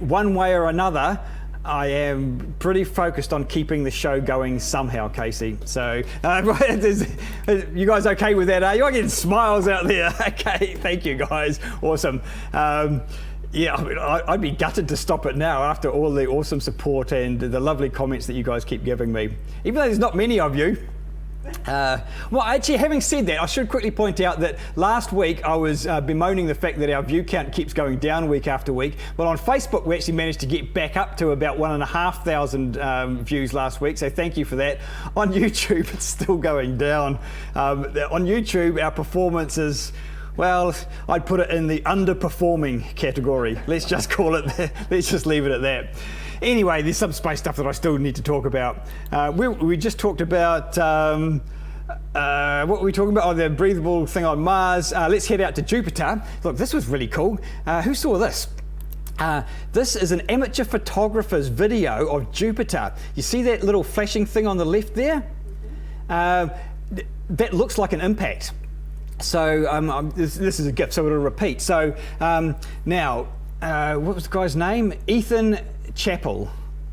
one way or another, I am pretty focused on keeping the show going somehow, Casey. So, you guys okay with that? You're getting smiles out there. Okay, thank you guys. Awesome. Yeah, I mean, I'd be gutted to stop it now after all the awesome support and the lovely comments that you guys keep giving me. Even though there's not many of you. Well, actually, having said that, I should quickly point out that last week I was bemoaning the fact that our view count keeps going down week after week. Well, on Facebook, we actually managed to get back up to about 1,500 views last week, so thank you for that. On YouTube, it's still going down. On YouTube, our performance is, well, I'd put it in the underperforming category. Let's just call it there. Let's just leave it at that. Anyway, there's some space stuff that I still need to talk about. We just talked about, what were we talking about? Oh, the breathable thing on Mars. Let's head out to Jupiter. Look, this was really cool. Who saw this? This is an amateur photographer's video of Jupiter. You see that little flashing thing on the left there? That looks like an impact. So this is a gift, so it'll repeat. So now, what was the guy's name? Ethan Chappell.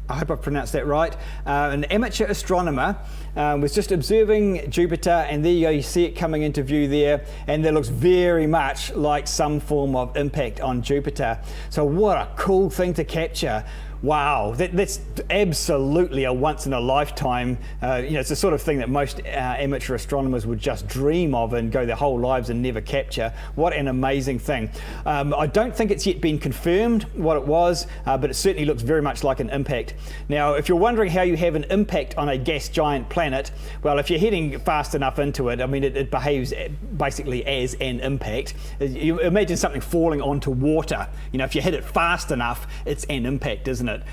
I hope I pronounced that right. An amateur astronomer was just observing Jupiter, and there you go, you see it coming into view there, and that looks very much like some form of impact on Jupiter. So what a cool thing to capture. wow, that's absolutely a once in a lifetime. It's the sort of thing that most amateur astronomers would just dream of and go their whole lives and never capture. What an amazing thing. I don't think it's yet been confirmed what it was, but it certainly looks very much like an impact. Now, if you're wondering how you have an impact on a gas giant planet, well, if you're heading fast enough into it, I mean, it behaves basically as an impact. You imagine something falling onto water. If you hit it fast enough, it's an impact, isn't it?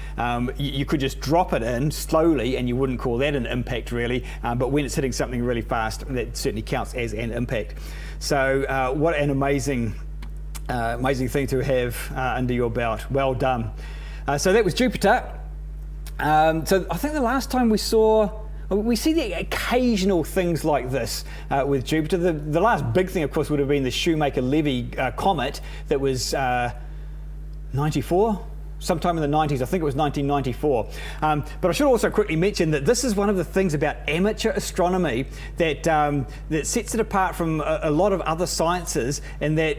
You could just drop it in slowly and you wouldn't call that an impact really, but when it's hitting something really fast, that certainly counts as an impact. So what an amazing thing to have under your belt. Well done. So that was Jupiter. So I think the last time we see the occasional things like this with Jupiter. The last big thing, of course, would have been the Shoemaker-Levy comet that was 94? Sometime in the 90s, I think it was 1994. But I should also quickly mention that this is one of the things about amateur astronomy that sets it apart from a lot of other sciences, in that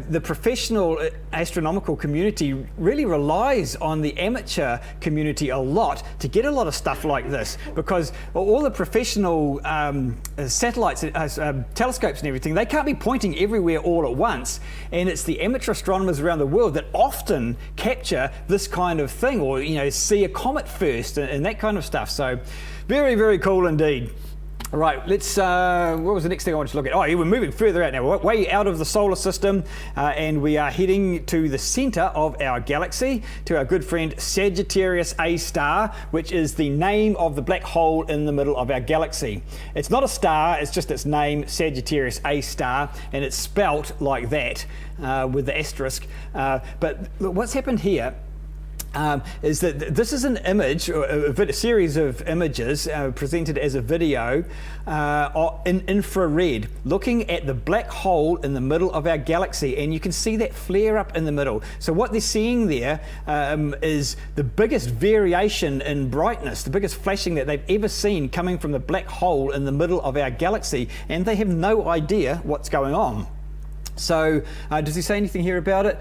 the professional astronomical community really relies on the amateur community a lot to get a lot of stuff like this, because all the professional satellites, telescopes and everything, they can't be pointing everywhere all at once, and it's the amateur astronomers around the world that often capture this kind of thing, or see a comet first and that kind of stuff. So very, very cool indeed. Right, let's what was the next thing I wanted to look at? Oh, yeah, we're moving further out now. We're way out of the solar system, and we are heading to the center of our galaxy, to our good friend Sagittarius A star, which is the name of the black hole in the middle of our galaxy. It's not a star, it's just its name, Sagittarius A star, and it's spelt like that with the asterisk. But what's happened here is that this is an image, or a series of images presented as a video in infrared, looking at the black hole in the middle of our galaxy, and you can see that flare up in the middle. So what they're seeing there is the biggest variation in brightness, the biggest flashing that they've ever seen coming from the black hole in the middle of our galaxy, and they have no idea what's going on. So does he say anything here about it?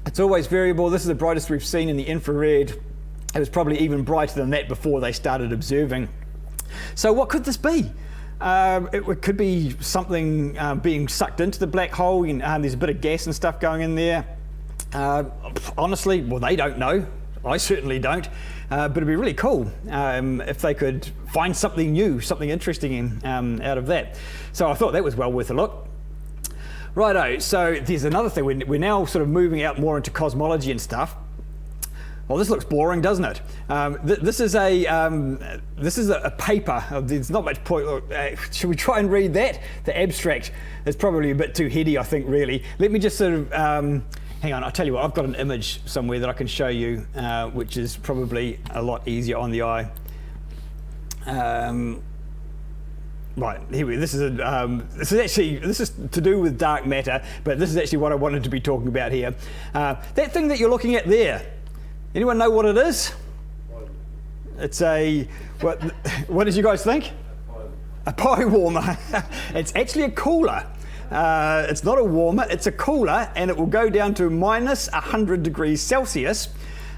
It's always variable. This is the brightest we've seen in the infrared. It was probably even brighter than that before they started observing. So what could this be? It could be something being sucked into the black hole. There's a bit of gas and stuff going in there. Honestly, well, they don't know. I certainly don't. But it'd be really cool if they could find something new, something interesting out of that. So I thought that was well worth a look. Righto, so there's another thing. We're now sort of moving out more into cosmology and stuff. Well, this looks boring, doesn't it? This is a paper. There's not much point. Should we try and read that? The abstract is probably a bit too heady, I think, really. Let me just sort of, hang on, I'll tell you what, I've got an image somewhere that I can show you, which is probably a lot easier on the eye. Right, here we go. This is to do with dark matter, but this is actually what I wanted to be talking about here. That thing that you're looking at there, anyone know what it is? It's what did you guys think? A pie warmer. It's actually a cooler. It's not a warmer, it's a cooler, and it will go down to minus 100 degrees Celsius,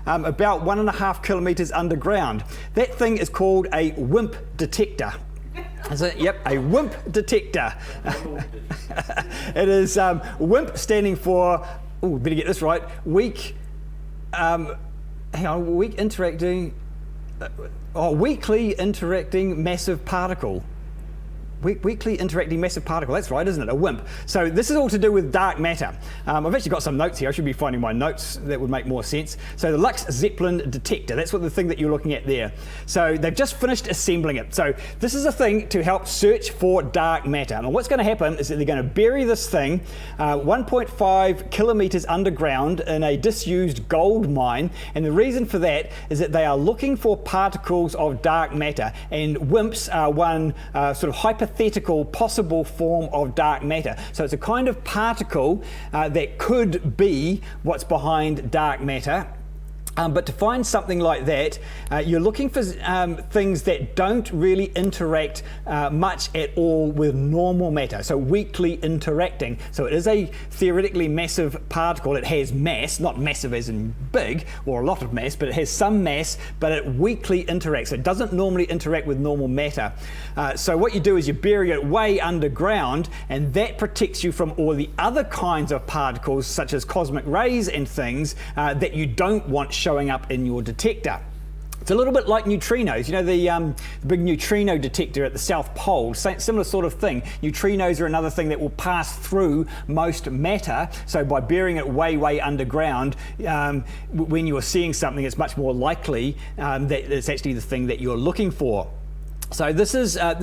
about 1.5 kilometers underground. That thing is called a WIMP detector. Is it? Yep, a WIMP detector. It is WIMP standing for, better get this right, weakly interacting massive particle. Weakly interacting massive particle, that's right, isn't it? A WIMP. So this is all to do with dark matter. I've actually got some notes here. I should be finding my notes that would make more sense. So the Lux Zeppelin detector, that's what the thing that you're looking at there. So they've just finished assembling it. So this is a thing to help search for dark matter. And what's going to happen is that they're going to bury this thing 1.5 kilometers underground in a disused gold mine. And the reason for that is that they are looking for particles of dark matter. And WIMPs are one sort of hypothetical possible form of dark matter. So it's a kind of particle that could be what's behind dark matter. But to find something like that, you're looking for things that don't really interact much at all with normal matter, so weakly interacting. So it is a theoretically massive particle. It has mass, not massive as in big or a lot of mass, but it has some mass, but it weakly interacts. It doesn't normally interact with normal matter. So what you do is you bury it way underground, and that protects you from all the other kinds of particles, such as cosmic rays and things that you don't want showing up in your detector. It's a little bit like neutrinos. You know, the big neutrino detector at the South Pole, similar sort of thing. Neutrinos are another thing that will pass through most matter. So by burying it way underground, when you're seeing something, it's much more likely that it's actually the thing that you're looking for. So this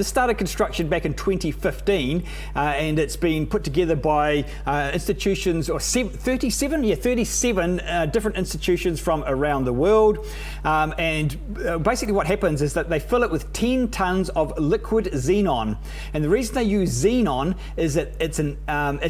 started construction back in 2015, and it's been put together by institutions, or 37 different institutions from around the world. And basically what happens is that they fill it with 10 tons of liquid xenon. And the reason they use xenon is that it's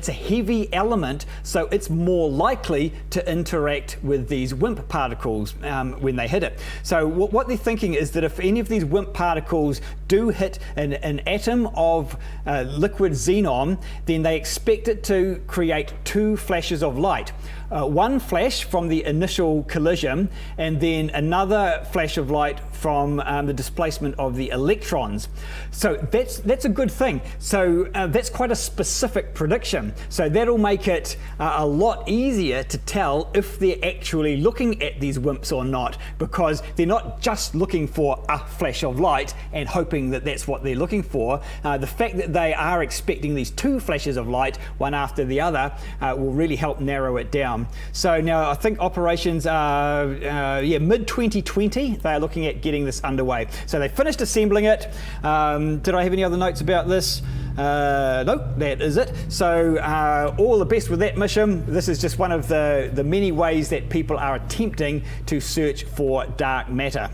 a heavy element, so it's more likely to interact with these WIMP particles when they hit it. So what they're thinking is that if any of these WIMP particles do hit an atom of liquid xenon, then they expect it to create 2 flashes of light. One flash from the initial collision, and then another flash of light from the displacement of the electrons. So that's a good thing. So that's quite a specific prediction. So that'll make it a lot easier to tell if they're actually looking at these WIMPs or not, because they're not just looking for a flash of light and hoping that that's what they're looking for. The fact that they are expecting these 2 flashes of light, one after the other, will really help narrow it down. So now I think operations are mid-2020. They are looking at getting this underway. So they finished assembling it. Did I have any other notes about this? No, that is it. So all the best with that mission. This is just one of the many ways that people are attempting to search for dark matter.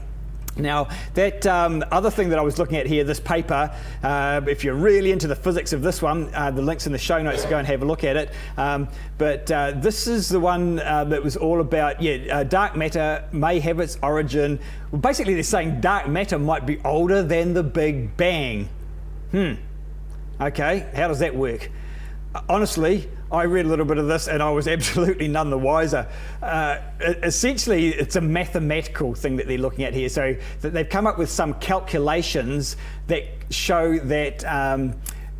Now, that other thing that I was looking at here, this paper, if you're really into the physics of this one, the link's in the show notes to go and have a look at it. But this is the one that was all about, dark matter may have its origin. Well, basically, they're saying dark matter might be older than the Big Bang. Okay, how does that work? Honestly, I read a little bit of this and I was absolutely none the wiser. Essentially, it's a mathematical thing that they're looking at here. So that they've come up with some calculations that show that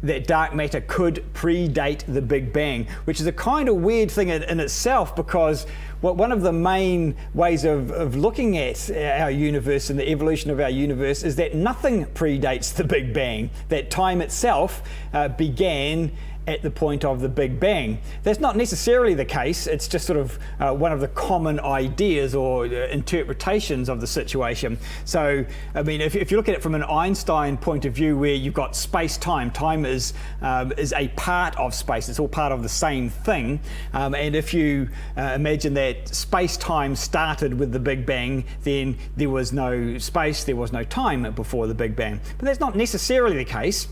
that dark matter could predate the Big Bang, which is a kind of weird thing in itself, because one of the main ways of looking at our universe and the evolution of our universe is that nothing predates the Big Bang, that time itself began at the point of the Big Bang. That's not necessarily the case. It's just sort of one of the common ideas or interpretations of the situation. So, I mean, if you look at it from an Einstein point of view, where you've got space-time, time is a part of space. It's all part of the same thing. And if you imagine that space-time started with the Big Bang, then there was no space, there was no time before the Big Bang. But that's not necessarily the case.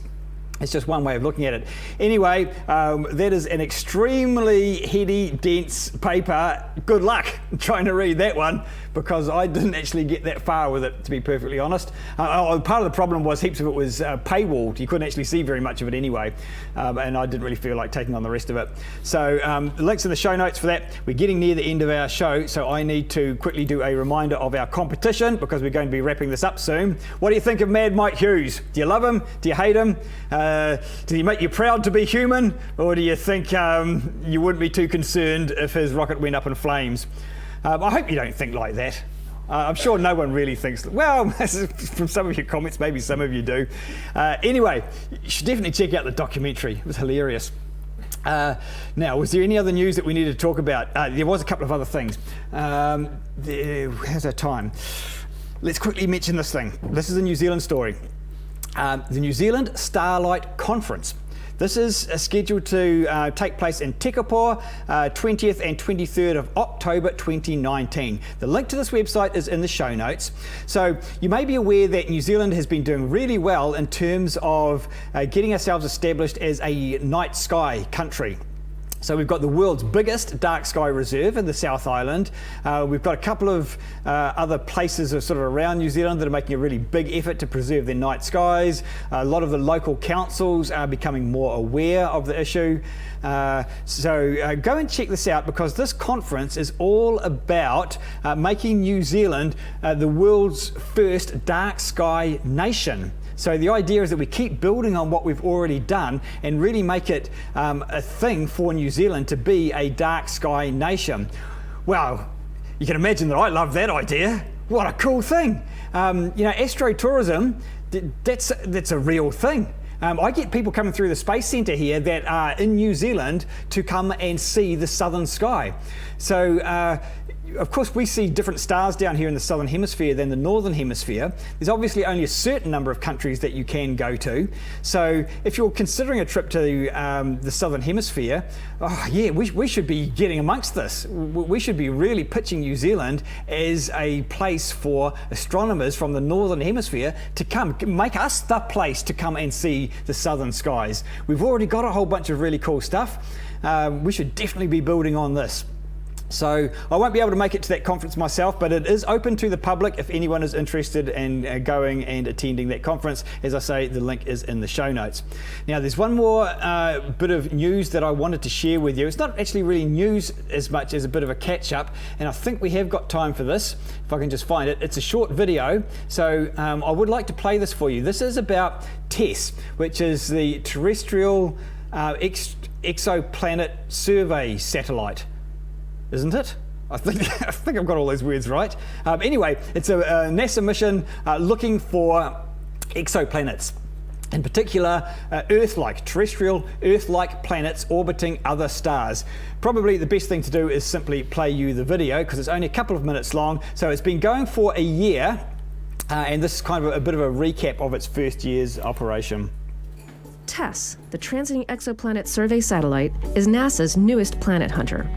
It's just one way of looking at it. Anyway, that is an extremely heady, dense paper. Good luck trying to read that one, because I didn't actually get that far with it, to be perfectly honest. Part of the problem was heaps of it was paywalled. You couldn't actually see very much of it anyway, and I didn't really feel like taking on the rest of it. So the link's in the show notes for that. We're getting near the end of our show, so I need to quickly do a reminder of our competition, because we're going to be wrapping this up soon. What do you think of Mad Mike Hughes? Do you love him? Do you hate him? Does he make you proud to be human, or do you think you wouldn't be too concerned if his rocket went up in flames? I hope you don't think like that. I'm sure no one really thinks, well, from some of your comments, maybe some of you do. Anyway, you should definitely check out the documentary. It was hilarious. Now, was there any other news that we needed to talk about? There was a couple of other things. How's our time? Let's quickly mention this thing. This is a New Zealand story. The New Zealand Starlight Conference. This is scheduled to take place in Tekapo, 20th and 23rd of October 2019. The link to this website is in the show notes. So you may be aware that New Zealand has been doing really well in terms of getting ourselves established as a night sky country. So we've got the world's biggest dark sky reserve in the South Island. We've got a couple of other places sort of around New Zealand that are making a really big effort to preserve their night skies. A lot of the local councils are becoming more aware of the issue. So go and check this out, because this conference is all about making New Zealand the world's first dark sky nation. So the idea is that we keep building on what we've already done and really make it a thing for New Zealand to be a dark sky nation. Well, you can imagine that I love that idea. What a cool thing. Asteroid tourism, that's a real thing. I get people coming through the Space Centre here that are in New Zealand to come and see the southern sky. So of course, we see different stars down here in the southern hemisphere than the northern hemisphere. There's obviously only a certain number of countries that you can go to. So if you're considering a trip to the southern hemisphere, we should be getting amongst this. We should be really pitching New Zealand as a place for astronomers from the northern hemisphere to come, make us the place to come and see the southern skies. We've already got a whole bunch of really cool stuff. We should definitely be building on this. So I won't be able to make it to that conference myself, but it is open to the public if anyone is interested in going and attending that conference. As I say, the link is in the show notes. Now there's one more bit of news that I wanted to share with you. It's not actually really news as much as a bit of a catch up, and I think we have got time for this, if I can just find it. It's a short video, so I would like to play this for you. This is about TESS, which is the Terrestrial Exoplanet Survey Satellite. Isn't it? I think I've got all those words right. Anyway, it's a NASA mission looking for exoplanets. In particular, Earth-like, terrestrial Earth-like planets orbiting other stars. Probably the best thing to do is simply play you the video, because it's only a couple of minutes long. So it's been going for a year, and this is kind of a bit of a recap of its first year's operation. TESS, the Transiting Exoplanet Survey Satellite, is NASA's newest planet hunter.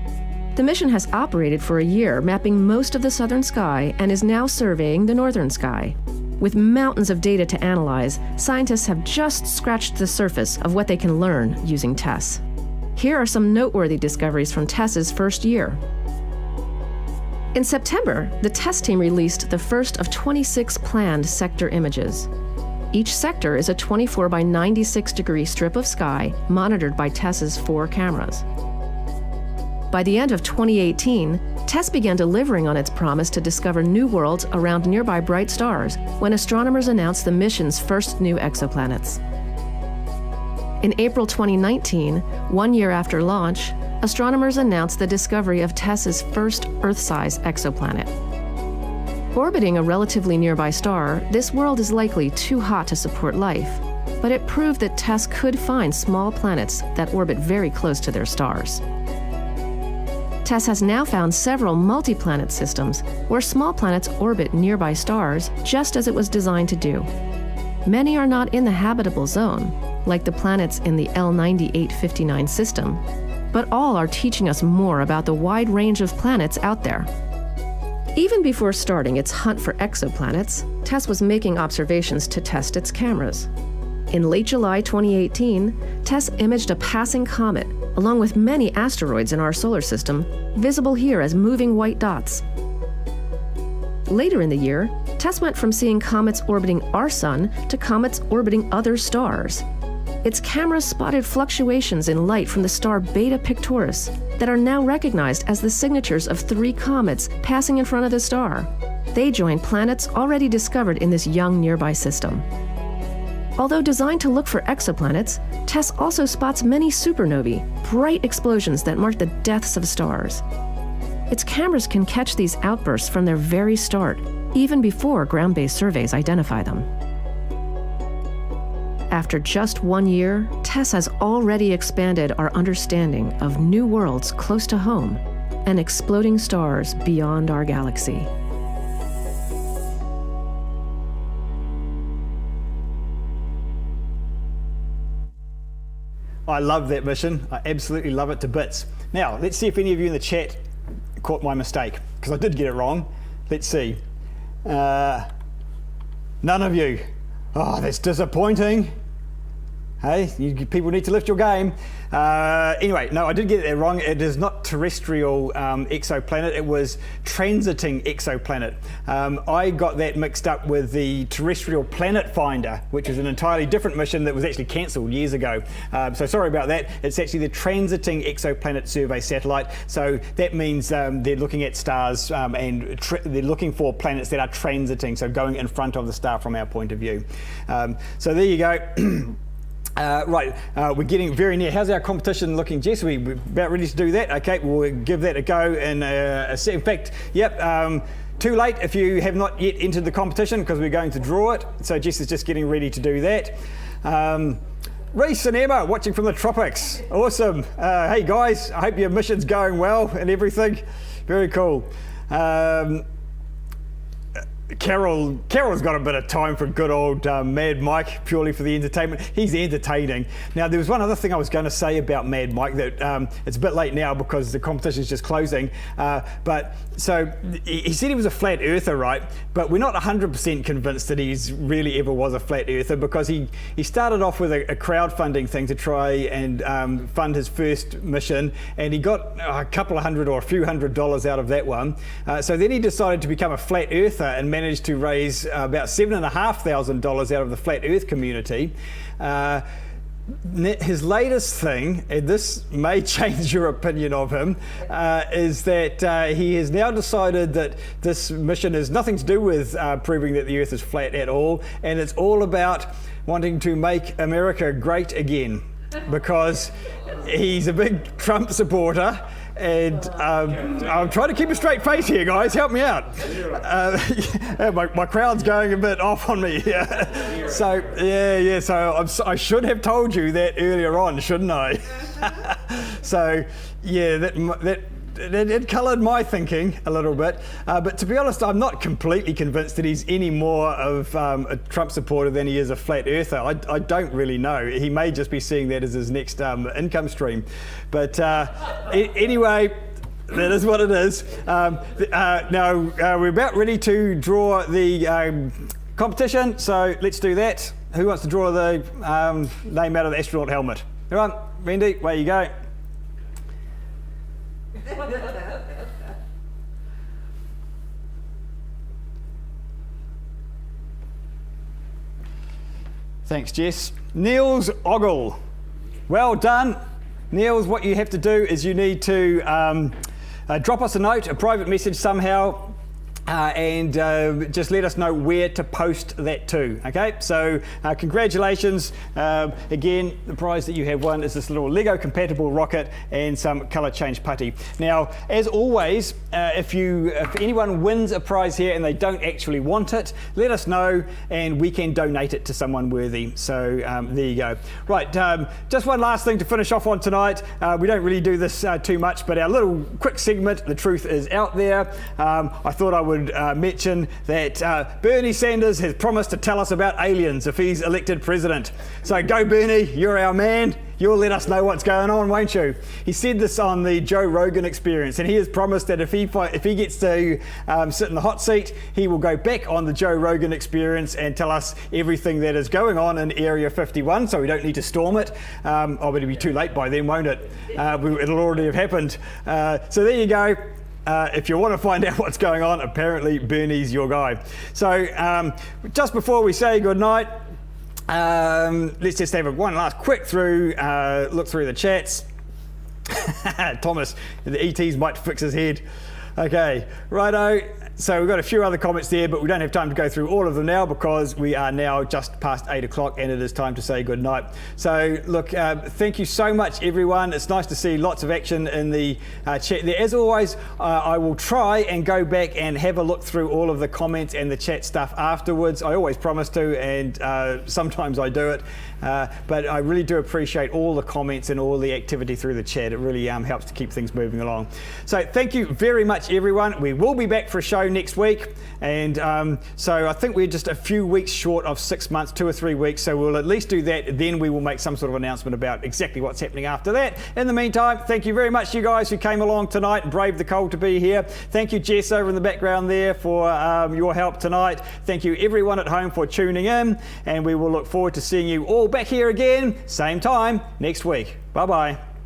The mission has operated for a year, mapping most of the southern sky, and is now surveying the northern sky. With mountains of data to analyze, scientists have just scratched the surface of what they can learn using TESS. Here are some noteworthy discoveries from TESS's first year. In September, the TESS team released the first of 26 planned sector images. Each sector is a 24 by 96 degree strip of sky monitored by TESS's 4 cameras. By the end of 2018, TESS began delivering on its promise to discover new worlds around nearby bright stars when astronomers announced the mission's first new exoplanets. In April 2019, 1 year after launch, astronomers announced the discovery of TESS's first Earth-size exoplanet. Orbiting a relatively nearby star, this world is likely too hot to support life, but it proved that TESS could find small planets that orbit very close to their stars. TESS has now found several multi-planet systems where small planets orbit nearby stars just as it was designed to do. Many are not in the habitable zone, like the planets in the L9859 system, but all are teaching us more about the wide range of planets out there. Even before starting its hunt for exoplanets, TESS was making observations to test its cameras. In late July 2018, TESS imaged a passing comet, along with many asteroids in our solar system, visible here as moving white dots. Later in the year, TESS went from seeing comets orbiting our sun to comets orbiting other stars. Its cameras spotted fluctuations in light from the star Beta Pictoris that are now recognized as the signatures of 3 comets passing in front of the star. They join planets already discovered in this young nearby system. Although designed to look for exoplanets, TESS also spots many supernovae, bright explosions that mark the deaths of stars. Its cameras can catch these outbursts from their very start, even before ground-based surveys identify them. After just 1 year, TESS has already expanded our understanding of new worlds close to home and exploding stars beyond our galaxy. I love that mission. I absolutely love it to bits. Now, let's see if any of you in the chat caught my mistake, because I did get it wrong. Let's see. None of you. Oh, that's disappointing. Hey, people need to lift your game. Anyway, no, I did get that wrong. It is not terrestrial exoplanet. It was transiting exoplanet. I got that mixed up with the terrestrial planet finder, which is an entirely different mission that was actually cancelled years ago. So sorry about that. It's actually the transiting exoplanet survey satellite. So that means they're looking at stars and they're looking for planets that are transiting, so going in front of the star from our point of view. So there you go. Right, we're getting very near. How's our competition looking, Jess? We're about ready to do that. Okay, we'll give that a go in a sec. In fact, yep, too late if you have not yet entered the competition because we're going to draw it. So Jess is just getting ready to do that. Reese and Emma watching from the tropics. Awesome. Hey guys, I hope your mission's going well and everything. Very cool. Carol's got a bit of time for good old Mad Mike, purely for the entertainment. He's entertaining. Now, there was one other thing I was going to say about Mad Mike that it's a bit late now because the competition's just closing. But so he said he was a flat earther, right? But we're not 100% convinced that he's really ever was a flat earther because he started off with a crowdfunding thing to try and fund his first mission, and he got a couple of hundred or a few $100s out of that one. So then he decided to become a flat earther and managed to raise about $7,500 out of the flat earth community. His latest thing, and this may change your opinion of him, is that he has now decided that this mission has nothing to do with proving that the earth is flat at all, and it's all about wanting to make America great again, because he's a big Trump supporter. And I'm trying to keep a straight face here, guys. Help me out. My crowd's going a bit off on me here. So yeah. So I should have told you that earlier on, shouldn't I? So yeah, that coloured my thinking a little bit. But to be honest, I'm not completely convinced that he's any more of a Trump supporter than he is a flat earther. I don't really know. He may just be seeing that as his next income stream. But anyway, that is what it is. Now, we're about ready to draw the competition, so let's do that. Who wants to draw the name out of the astronaut helmet? All right, Wendy, away you go. Thanks, Jess. Niels Ogle. Well done. Niels, what you have to do is you need to drop us a note, a private message somehow, and just let us know where to post that to. Okay, so congratulations. Again, the prize that you have won is this little Lego compatible rocket and some colour change putty. Now, as always, if anyone wins a prize here and they don't actually want it, let us know and we can donate it to someone worthy. So there you go. Right, just one last thing to finish off on tonight. We don't really do this too much, but our little quick segment, The Truth Is Out There. I thought I would mention that Bernie Sanders has promised to tell us about aliens if he's elected president. So go Bernie, you're our man. You'll let us know what's going on, won't you? He said this on the Joe Rogan Experience, and he has promised that if he gets to sit in the hot seat, he will go back on the Joe Rogan Experience and tell us everything that is going on in Area 51, so we don't need to storm it. But it'll be too late by then, won't it? It'll already have happened. So there you go. If you want to find out what's going on, apparently Bernie's your guy. So just before we say goodnight, let's just have one last quick look through the chats. Thomas, the ETs might fix his head. Okay, righto. So we've got a few other comments there, but we don't have time to go through all of them now because we are now just past 8 o'clock and it is time to say goodnight. So look, thank you so much everyone. It's nice to see lots of action in the chat there. As always, I will try and go back and have a look through all of the comments and the chat stuff afterwards. I always promise to, and sometimes I do it. But I really do appreciate all the comments and all the activity through the chat. It really helps to keep things moving along. So thank you very much everyone. We will be back for a show next week. And so I think we're just a few weeks short of 6 months, 2 or 3 weeks. So we'll at least do that. Then we will make some sort of announcement about exactly what's happening after that. In the meantime, thank you very much, you guys who came along tonight and braved the cold to be here. Thank you, Jess, over in the background there, for your help tonight. Thank you, everyone at home, for tuning in. And we will look forward to seeing you all back here again, same time next week. Bye-bye.